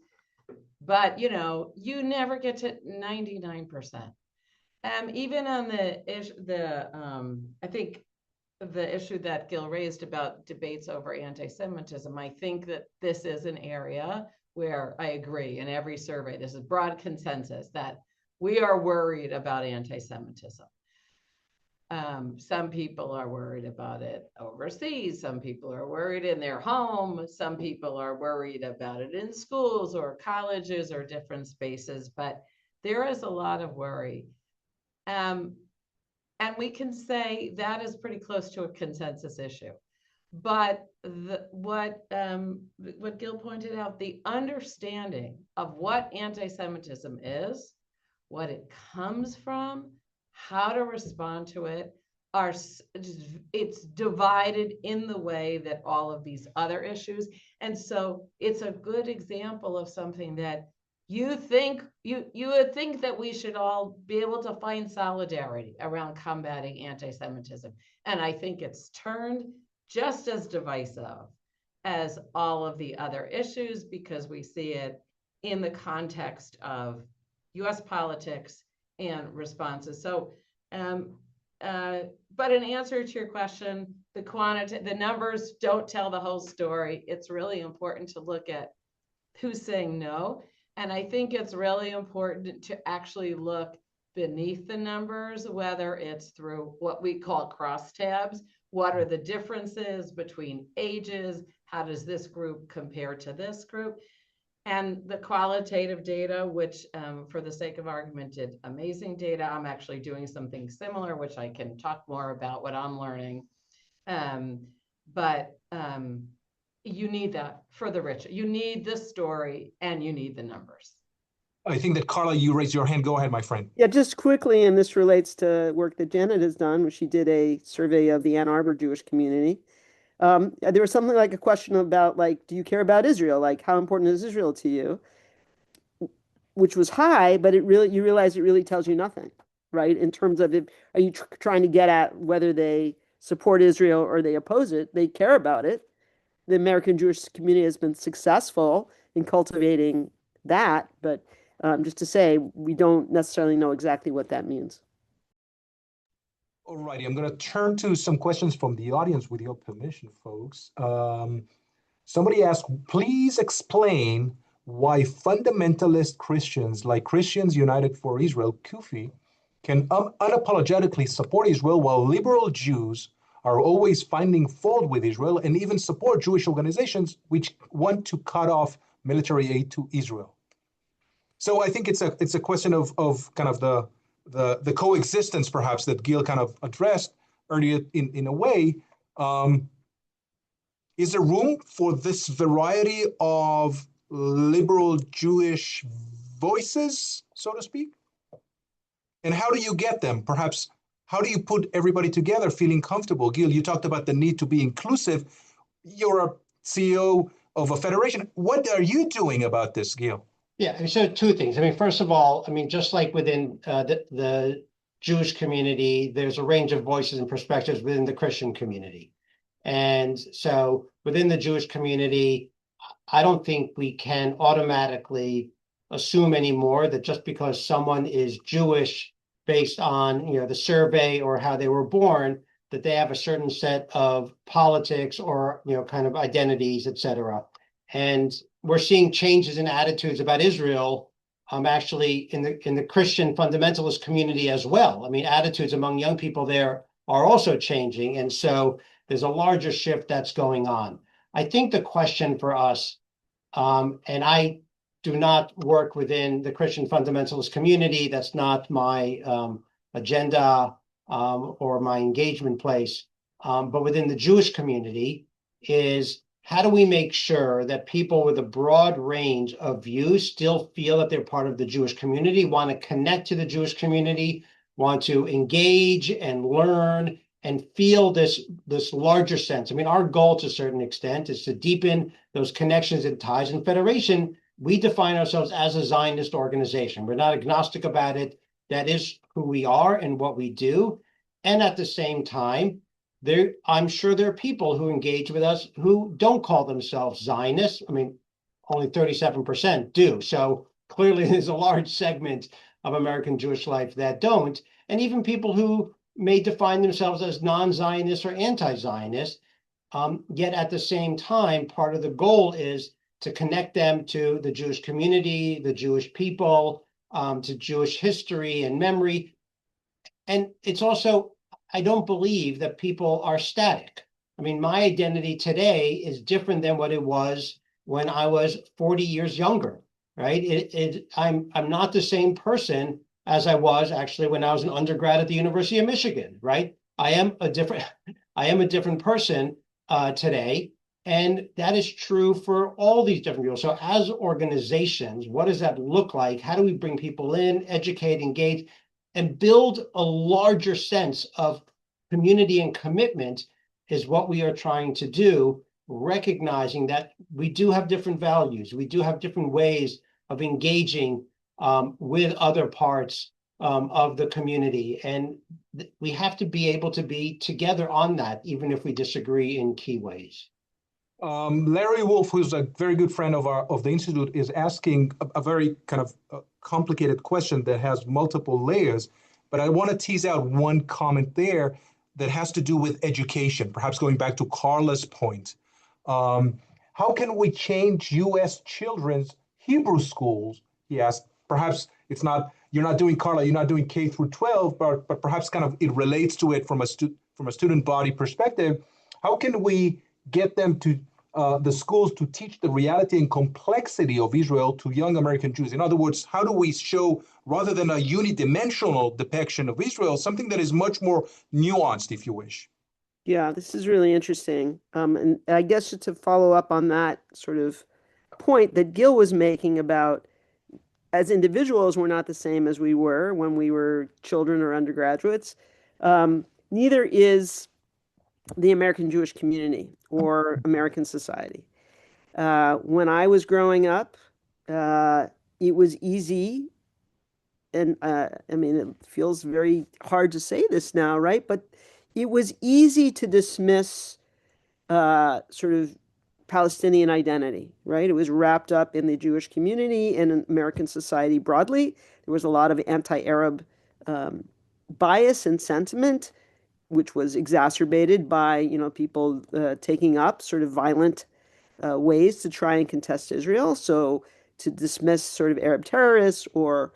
but you never get to 99%. Even on I think the issue that Gil raised about debates over anti-Semitism, I think that this is an area where I agree. In every survey, there's a broad consensus that we are worried about anti-Semitism. Some people are worried about it overseas. Some people are worried in their home. Some people are worried about it in schools or colleges or different spaces, but there is a lot of worry. And we can say that is pretty close to a consensus issue. But what Gil pointed out, the understanding of what anti-Semitism is, what it comes from, how to respond to it, it's divided in the way that all of these other issues. And so it's a good example of something that you would think that we should all be able to find solidarity around combating anti-Semitism. And I think it's turned just as divisive as all of the other issues, because we see it in the context of US politics and responses. So, but in answer to your question, the numbers don't tell the whole story. It's really important to look at who's saying no. And I think it's really important to actually look beneath the numbers, whether it's through what we call crosstabs. What are the differences between ages? How does this group compare to this group? And the qualitative data, which for the sake of argument did amazing data. I'm actually doing something similar, which I can talk more about what I'm learning. But you need that for the rich. You need the story and you need the numbers. I think that Carla, you raised your hand. Go ahead, my friend. Yeah, just quickly, and this relates to work that Janet has done, where she did a survey of the Ann Arbor Jewish community. There was something like a question about, like, do you care about Israel? Like, how important is Israel to you? Which was high, but you realize it really tells you nothing, right? In terms of, are you trying to get at whether they support Israel or they oppose it? They care about it. The American Jewish community has been successful in cultivating that, but just to say, we don't necessarily know exactly what that means. All righty, I'm going to turn to some questions from the audience with your permission, folks. Somebody asked, please explain why fundamentalist Christians like Christians United for Israel, CUFI, can unapologetically support Israel while liberal Jews are always finding fault with Israel and even support Jewish organizations which want to cut off military aid to Israel. So I think it's a question of kind of the coexistence, perhaps, that Gil kind of addressed earlier in a way. Is there room for this variety of liberal Jewish voices, so to speak? And how do you get them? Perhaps, how do you put everybody together feeling comfortable? Gil, you talked about the need to be inclusive. You're a CEO of a federation. What are you doing about this, Gil? Yeah, so two things. I mean, first of all, I mean, just like within the Jewish community, there's a range of voices and perspectives within the Christian community. And so within the Jewish community, I don't think we can automatically assume anymore that just because someone is Jewish based on, the survey or how they were born, that they have a certain set of politics or, kind of identities, et cetera. And we're seeing changes in attitudes about Israel, actually in the Christian fundamentalist community as well. I mean, attitudes among young people there are also changing. And so there's a larger shift that's going on. I think the question for us, and I do not work within the Christian fundamentalist community, that's not my agenda or my engagement place, but within the Jewish community is, how do we make sure that people with a broad range of views still feel that they're part of the Jewish community, want to connect to the Jewish community, want to engage and learn and feel this larger sense? I mean, our goal to a certain extent is to deepen those connections and ties. In Federation, we define ourselves as a Zionist organization. We're not agnostic about it. That is who we are and what we do. And at the same time, I'm sure there are people who engage with us who don't call themselves Zionists. I mean, only 37% do. So clearly there's a large segment of American Jewish life that don't. And even people who may define themselves as non-Zionist or anti-Zionist, yet at the same time, part of the goal is to connect them to the Jewish community, the Jewish people, to Jewish history and memory. And it's also, I don't believe that people are static. I mean, my identity today is different than what it was when I was 40 years younger, right? I'm not the same person as I was actually when I was an undergrad at the University of Michigan, right? I am a different person today. And that is true for all these different people. So as organizations, what does that look like? How do we bring people in, educate, engage, and build a larger sense of community and commitment is what we are trying to do, recognizing that we do have different values. We do have different ways of engaging with other parts of the community. And we have to be able to be together on that, even if we disagree in key ways. Larry Wolf, who's a very good friend of the Institute, is asking a very kind of complicated question that has multiple layers. But I want to tease out one comment there that has to do with education, perhaps going back to Carla's point. How can we change U.S. children's Hebrew schools? He asked. Perhaps it's not, you're not doing, Carla, you're not doing K through 12, but perhaps kind of it relates to it from a student body perspective. How can we get them to the schools to teach the reality and complexity of Israel to young American Jews? In other words, how do we show, rather than a unidimensional depiction of Israel, something that is much more nuanced, if you wish? Yeah, this is really interesting. And I guess to follow up on that sort of point that Gil was making about as individuals, we're not the same as we were when we were children or undergraduates. Neither is the American Jewish community or American society. When I was growing up, it was easy, and I mean, it feels very hard to say this now, right? But it was easy to dismiss sort of Palestinian identity, right? It was wrapped up in the Jewish community and in American society broadly. There was a lot of anti-Arab bias and sentiment, which was exacerbated by, people taking up sort of violent ways to try and contest Israel. So to dismiss sort of Arab terrorists, or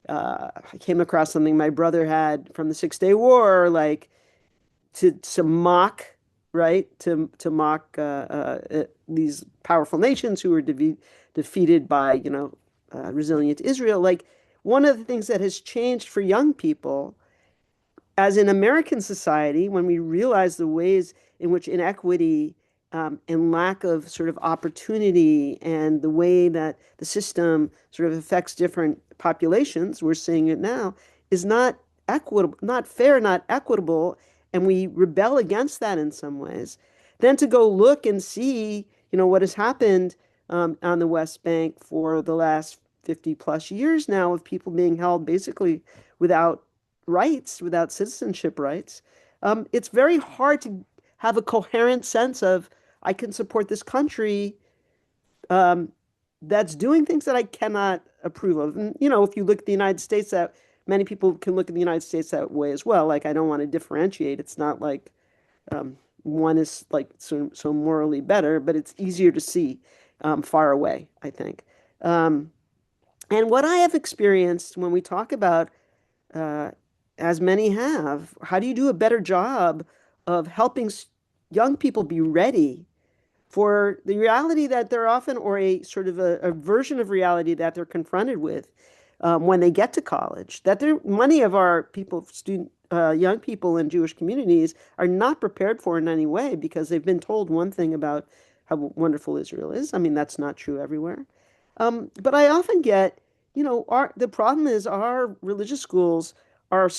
I came across something my brother had from the Six-Day War, like to mock, right? To mock these powerful nations who were defeated by, resilient Israel. Like, one of the things that has changed for young people, as in American society, when we realize the ways in which inequity and lack of sort of opportunity and the way that the system sort of affects different populations, we're seeing it now, is not equitable, not fair, not equitable, and we rebel against that in some ways. Then to go look and see, what has happened on the West Bank for the last 50 plus years now, of people being held basically without rights, without citizenship rights. It's very hard to have a coherent sense of, I can support this country that's doing things that I cannot approve of. And, if you look at the United States, that many people can look at the United States that way as well. Like, I don't want to differentiate. It's not like one is like so morally better, but it's easier to see far away, I think. And what I have experienced when we talk about, as many have, how do you do a better job of helping young people be ready for the reality that they're often, or a sort of a version of reality that they're confronted with when they get to college, that many of our people, young people in Jewish communities, are not prepared for in any way, because they've been told one thing about how wonderful Israel is. I mean, that's not true everywhere. But I often get, the problem is our religious schools are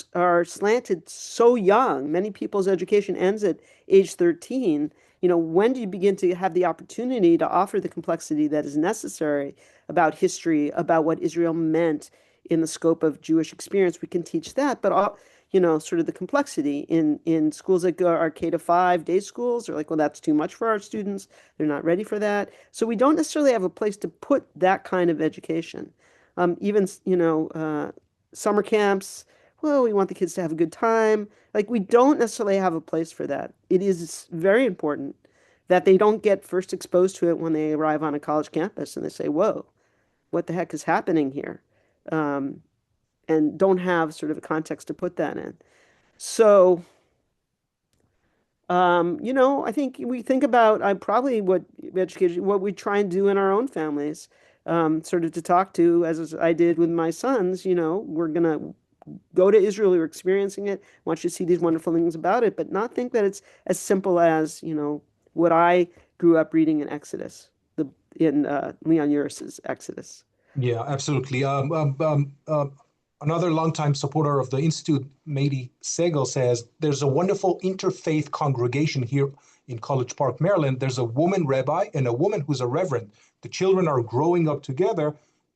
slanted so young. Many people's education ends at age 13. When do you begin to have the opportunity to offer the complexity that is necessary about history, about what Israel meant in the scope of Jewish experience? We can teach that, but sort of the complexity in schools that are K-5 day schools are like, well, that's too much for our students. They're not ready for that. So we don't necessarily have a place to put that kind of education. Even summer camps. Well, we want the kids to have a good time. Like, we don't necessarily have a place for that. It is very important that they don't get first exposed to it when they arrive on a college campus and they say, whoa, what the heck is happening here? And don't have sort of a context to put that in. So, I think we think about probably what we try and do in our own families, sort of to talk to, as I did with my sons. We're going to go to Israel, you're experiencing it, I want you to see these wonderful things about it, but not think that it's as simple as, what I grew up reading in Exodus, in Leon Uris's Exodus. Yeah, absolutely. another longtime supporter of the Institute, Mady Segel, says there's a wonderful interfaith congregation here in College Park, Maryland. There's a woman rabbi and a woman who's a reverend. The children are growing up together,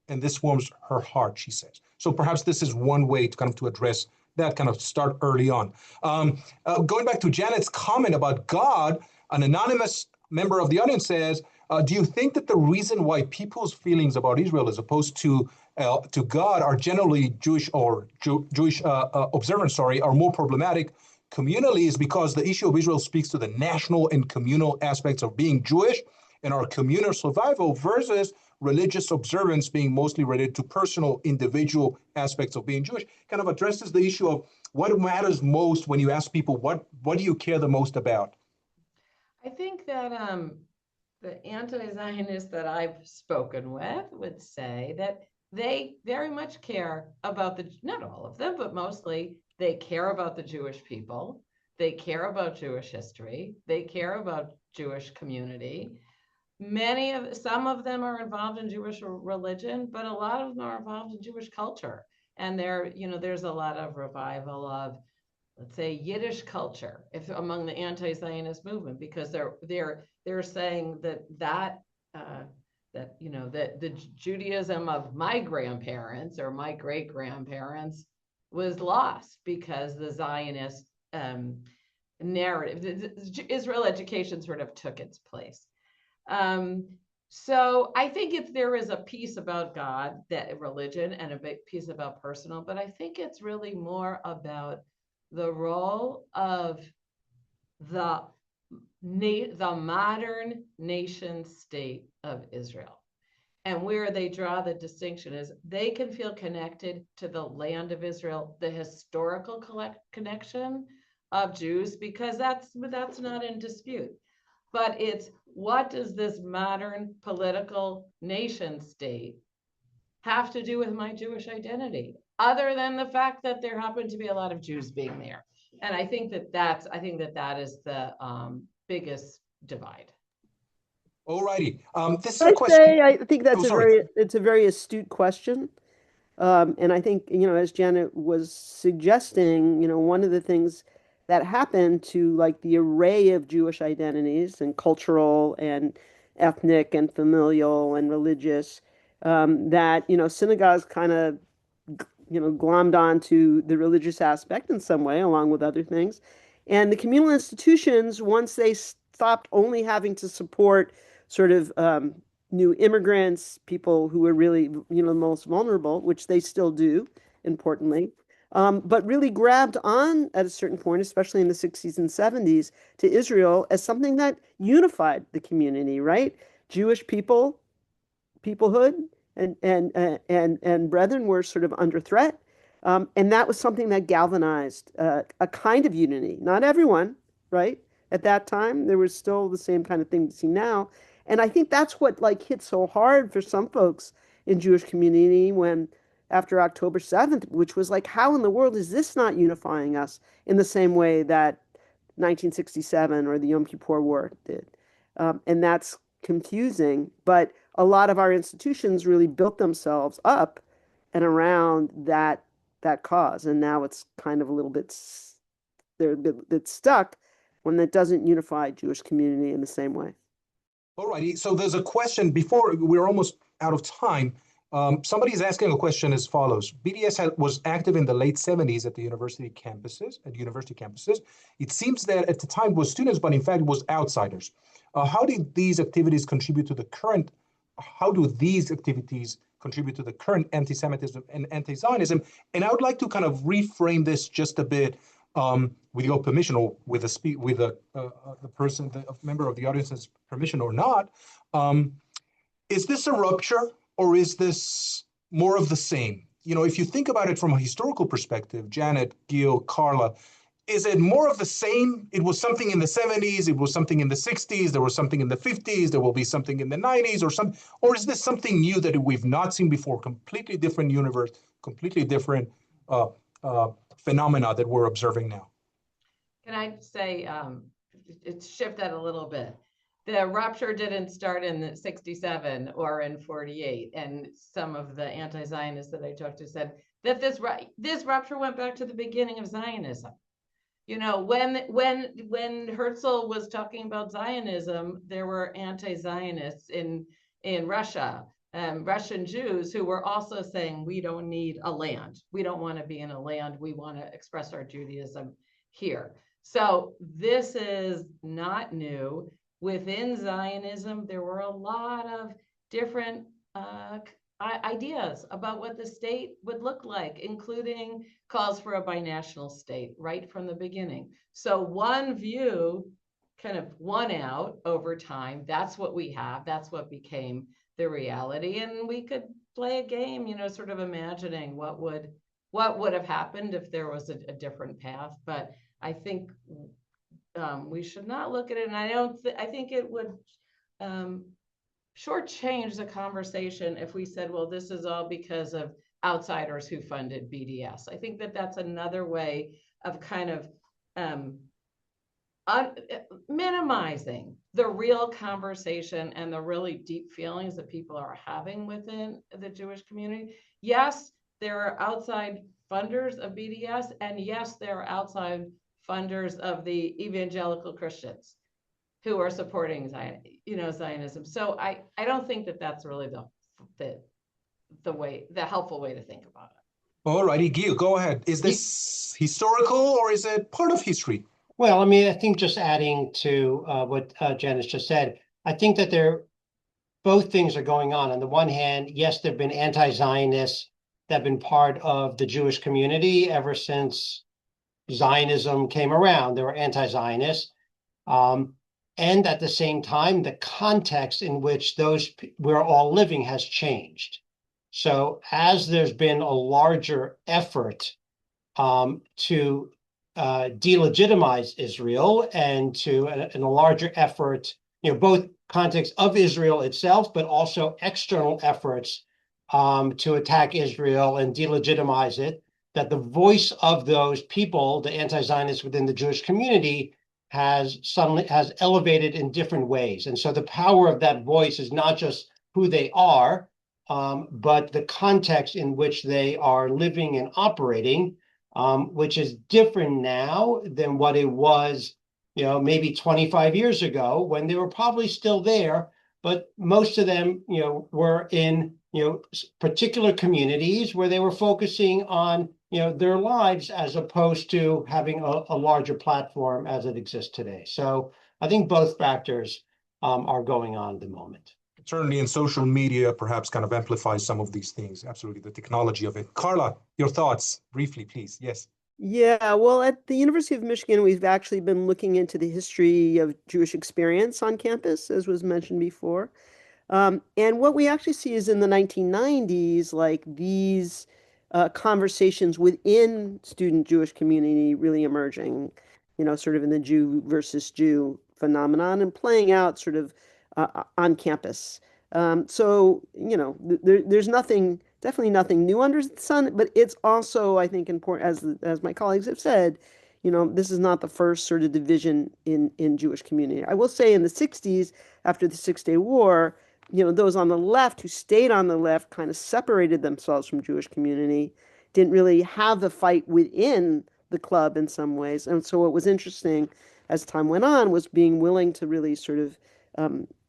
and this warms her heart, she says. So perhaps this is one way to kind of to address that, kind of start early on. Going back to Janet's comment about God, an anonymous member of the audience says, do you think that the reason why people's feelings about Israel as opposed to God are generally Jewish or Jewish observance, are more problematic communally is because the issue of Israel speaks to the national and communal aspects of being Jewish and our communal survival versus religious observance being mostly related to personal, individual aspects of being Jewish, kind of addresses the issue of what matters most when you ask people, what do you care the most about? I think that the anti-Zionists that I've spoken with would say that they very much care about not all of them, but mostly they care about the Jewish people. They care about Jewish history. They care about Jewish community. Some of them are involved in Jewish religion, but a lot of them are involved in Jewish culture. And there's a lot of revival of, let's say, Yiddish culture among the anti-Zionist movement, because they're saying that the Judaism of my grandparents or my great-grandparents was lost because the Zionist narrative, the Israel education sort of took its place. So I think there is a piece about God, that religion, and a big piece about personal, but I think it's really more about the role of the modern nation state of Israel. And where they draw the distinction is they can feel connected to the land of Israel, the historical connection of Jews, because that's not in dispute. But it's, what does this modern political nation state have to do with my Jewish identity, other than the fact that there happen to be a lot of Jews being there? And I think that is the biggest divide. All righty. This is a question. I think that's sorry. it's a very astute question. And I think, as Janet was suggesting, one of the things that happened to like the array of Jewish identities and cultural and ethnic and familial and religious, that, synagogues kind of, glommed onto the religious aspect in some way, along with other things. And the communal institutions, once they stopped only having to support sort of new immigrants, people who were really, the most vulnerable, which they still do, importantly, but really grabbed on at a certain point, especially in the 60s and 70s, to Israel as something that unified the community, right? Jewish peoplehood, and brethren were sort of under threat. And that was something that galvanized a kind of unity. Not everyone, right? At that time, there was still the same kind of thing we see now. And I think that's what like hit so hard for some folks in Jewish community when after October 7th, which was like, how in the world is this not unifying us in the same way that 1967 or the Yom Kippur War did? And that's confusing, but a lot of our institutions really built themselves up and around that cause. And now it's kind of a little bit, they're a bit stuck when that doesn't unify Jewish community in the same way. All righty. So there's a question before we're almost out of time. Somebody's asking a question as follows. BDS was active in the late 70s at university campuses. It seems that at the time was students, but in fact was outsiders. How do these activities contribute to the current anti-Semitism and anti-Zionism? And I would like to kind of reframe this just a bit with your permission, or with the member of the audience's permission or not. Is this a rupture, or is this more of the same? If you think about it from a historical perspective, Janet, Gil, Carla, is it more of the same? It was something in the 70s, it was something in the 60s, there was something in the 50s, there will be something in the 90s, or is this something new that we've not seen before, completely different universe, completely different phenomena that we're observing now? Can I say, shift that a little bit? The rupture didn't start in 67 or in 48. And some of the anti-Zionists that I talked to said that this rupture went back to the beginning of Zionism. You know, when Herzl was talking about Zionism, there were anti-Zionists in Russia, Russian Jews who were also saying, we don't need a land. We don't want to be in a land. We want to express our Judaism here. So this is not new. Within Zionism, there were a lot of different ideas about what the state would look like, including calls for a binational state right from the beginning. So one view kind of won out over time. That's what we have. That's what became the reality. And we could play a game, you know, sort of imagining what would have happened if there was a different path. But I think we should not look at it. And I think it would shortchange the conversation if we said, well, this is all because of outsiders who funded BDS. I think that that's another way of kind of minimizing the real conversation and the really deep feelings that people are having within the Jewish community. Yes, there are outside funders of BDS, and yes, there are outside funders of the evangelical Christians who are supporting Zionism. So I don't think that that's really the helpful way to think about it. All righty, Gil, go ahead. Is this historical or is it part of history? Well, I mean, I think just adding to what Janice just said, I think that both things are going on. On the one hand, yes, there have been anti-Zionists that have been part of the Jewish community ever since Zionism came around. There were anti-Zionists. And at the same time, the context in which we're all living has changed. So as there's been a larger effort to delegitimize Israel and a larger effort, you know, both context of Israel itself, but also external efforts to attack Israel and delegitimize it, that the voice of those people, the anti-Zionists within the Jewish community, has elevated in different ways. And so the power of that voice is not just who they are, but the context in which they are living and operating, which is different now than what it was, you know, maybe 25 years ago when they were probably still there, but most of them, you know, were in, you know, particular communities where they were focusing on, you know, their lives as opposed to having a larger platform as it exists today. So I think both factors are going on at the moment. Certainly in social media, perhaps kind of amplifies some of these things. Absolutely, the technology of it. Carla, your thoughts, briefly, please. Yes. Yeah, well, at the University of Michigan, we've actually been looking into the history of Jewish experience on campus, as was mentioned before. And what we actually see is in the 1990s, like these conversations within student Jewish community really emerging, you know, sort of in the Jew versus Jew phenomenon and playing out sort of on campus. So, you know, there's definitely nothing new under the sun, but it's also, I think, important, as my colleagues have said, you know, this is not the first sort of division in Jewish community. I will say in the 60s, after the Six-Day War, you know, those on the left who stayed on the left kind of separated themselves from Jewish community, didn't really have the fight within the club in some ways. And so what was interesting as time went on was being willing to really sort of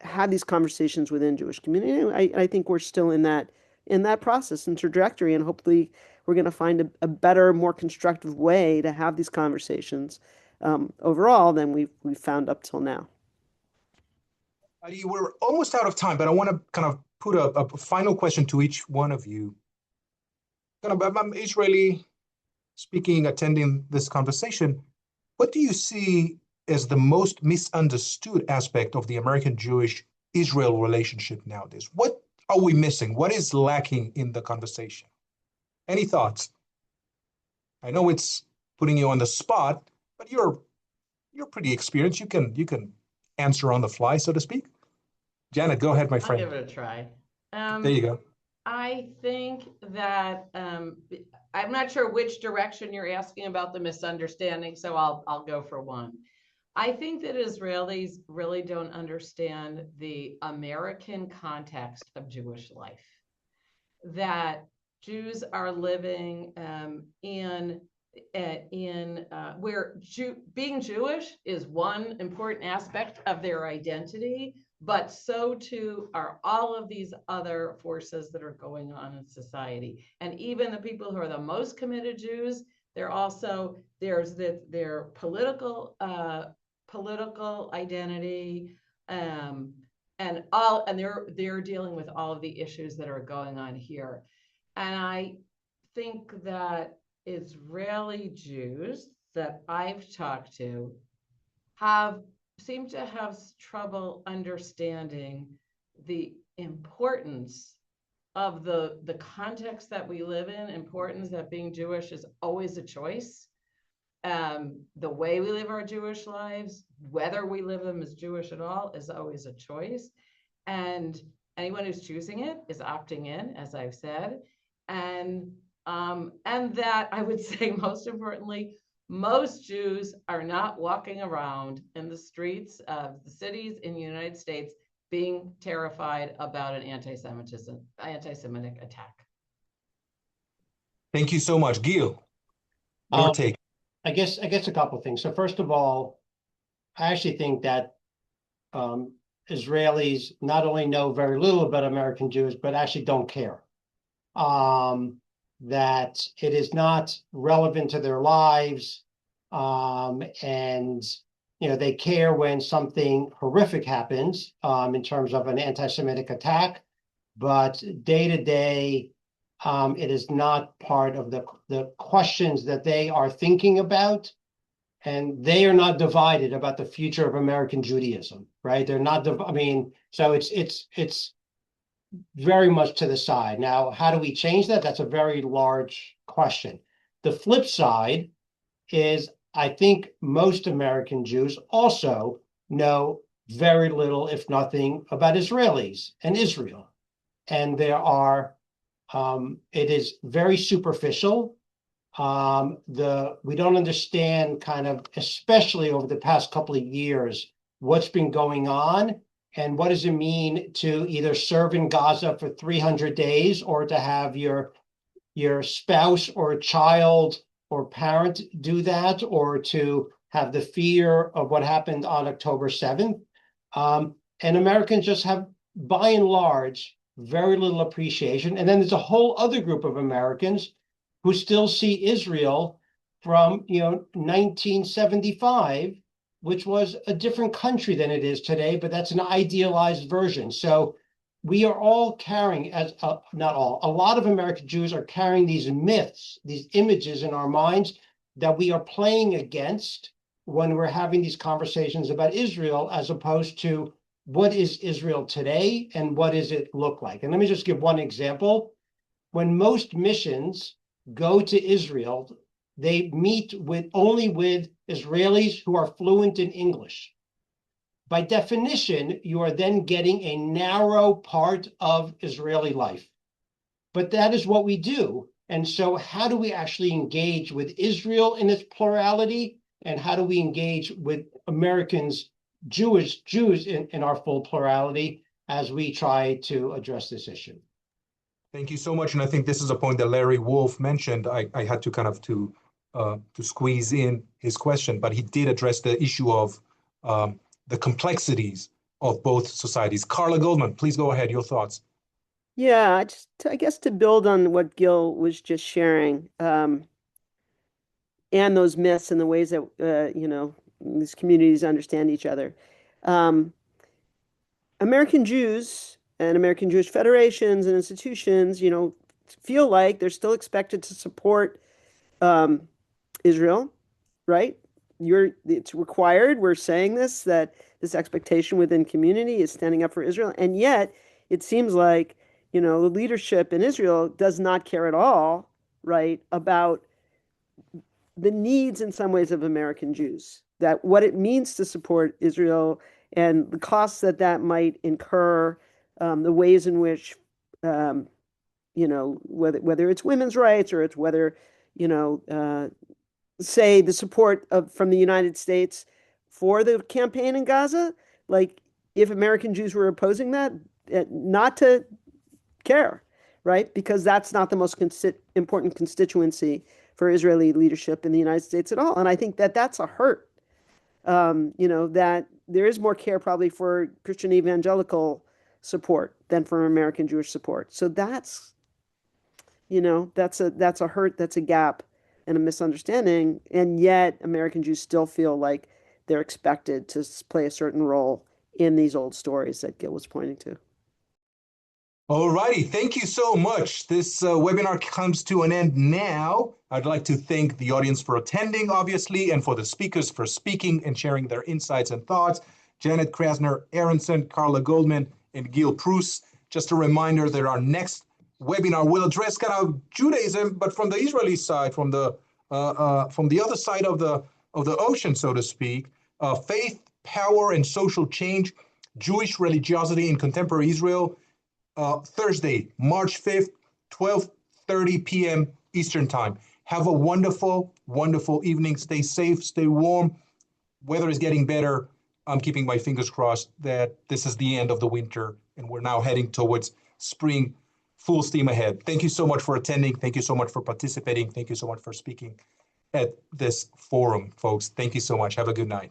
have these conversations within Jewish community. I think we're still in that process and trajectory, and hopefully we're going to find a better, more constructive way to have these conversations overall than we've found up till now. We're almost out of time, but I want to kind of put a final question to each one of you. Kind of, I'm Israeli speaking, attending this conversation. What do you see as the most misunderstood aspect of the American Jewish-Israel relationship nowadays? What are we missing? What is lacking in the conversation? Any thoughts? I know it's putting you on the spot, but you're pretty experienced. You can answer on the fly, so to speak. Janet, go ahead, my friend. I'll give it a try. There you go. I think that I'm not sure which direction you're asking about the misunderstanding, so I'll go for one. I think that Israelis really don't understand the American context of Jewish life. That Jews are living where being Jewish is one important aspect of their identity, but so too are all of these other forces that are going on in society. And even the people who are the most committed Jews, there's their political identity, and they're dealing with all of the issues that are going on here. And I think that Israeli Jews that I've talked to seem to have trouble understanding the importance of the context that we live in, importance that being Jewish is always a choice. The way we live our Jewish lives, whether we live them as Jewish at all, is always a choice. And anyone who's choosing it is opting in, as I've said. And that I would say, most importantly, most Jews are not walking around in the streets of the cities in the United States being terrified about an anti-Semitic attack. Thank you so much. Gil, your take. I guess a couple of things. So first of all, I actually think that Israelis not only know very little about American Jews, but actually don't care. That it is not relevant to their lives, and they care when something horrific happens in terms of an anti-Semitic attack, but day to day, it is not part of the questions that they are thinking about, and they are not divided about the future of American Judaism, right? They're not. So it's very much to the side. Now, how do we change that? That's a very large question. The flip side is, I think most American Jews also know very little, if nothing, about Israelis and Israel. And it is very superficial. We don't understand kind of, especially over the past couple of years, what's been going on. And what does it mean to either serve in Gaza for 300 days or to have your spouse or child or parent do that, or to have the fear of what happened on October 7th? And Americans just have, by and large, very little appreciation. And then there's a whole other group of Americans who still see Israel from 1975, which was a different country than it is today, but that's an idealized version. So we are all carrying, not all, a lot of American Jews are carrying these myths, these images in our minds that we are playing against when we're having these conversations about Israel, as opposed to what is Israel today and what does it look like. And let me just give one example. When most missions go to Israel, they meet only with Israelis who are fluent in English. By definition, you are then getting a narrow part of Israeli life. But that is what we do. And so how do we actually engage with Israel in its plurality? And how do we engage with Americans, Jews in our full plurality as we try to address this issue? Thank you so much. And I think this is a point that Larry Wolff mentioned. I had to kind of to squeeze in his question, but he did address the issue of the complexities of both societies. Carla Goldman, please go ahead. Your thoughts. Yeah, I guess to build on what Gil was just sharing, and those myths and the ways that these communities understand each other. American Jews and American Jewish federations and institutions, feel like they're still expected to support Israel, right? It's required. We're saying that this expectation within community is standing up for Israel. And yet it seems like, the leadership in Israel does not care at all, right, about the needs in some ways of American Jews, that what it means to support Israel and the costs that might incur, the ways in which, whether it's women's rights or it's whether, say the support from the United States for the campaign in Gaza, like if American Jews were opposing that, not to care, right? Because that's not the most important constituency for Israeli leadership in the United States at all. And I think that that's a hurt, that there is more care probably for Christian evangelical support than for American Jewish support. So that's a hurt, that's a gap and a misunderstanding. And yet American Jews still feel like they're expected to play a certain role in these old stories that Gil was pointing to. All righty, thank you so much. This webinar comes to an end now. I'd like to thank the audience for attending, obviously, and for the speakers for speaking and sharing their insights and thoughts. Janet Krasner Aronson, Carla Goldman, and Gil Prus. Just a reminder that our next webinar will address kind of Judaism, but from the Israeli side, from the other side of the ocean, so to speak. Faith, power, and social change, Jewish religiosity in contemporary Israel. Thursday, March 5th, 12:30 p.m. Eastern Time. Have a wonderful, wonderful evening. Stay safe, stay warm. Weather is getting better. I'm keeping my fingers crossed that this is the end of the winter and we're now heading towards spring, full steam ahead. Thank you so much for attending. Thank you so much for participating. Thank you so much for speaking at this forum, folks. Thank you so much. Have a good night.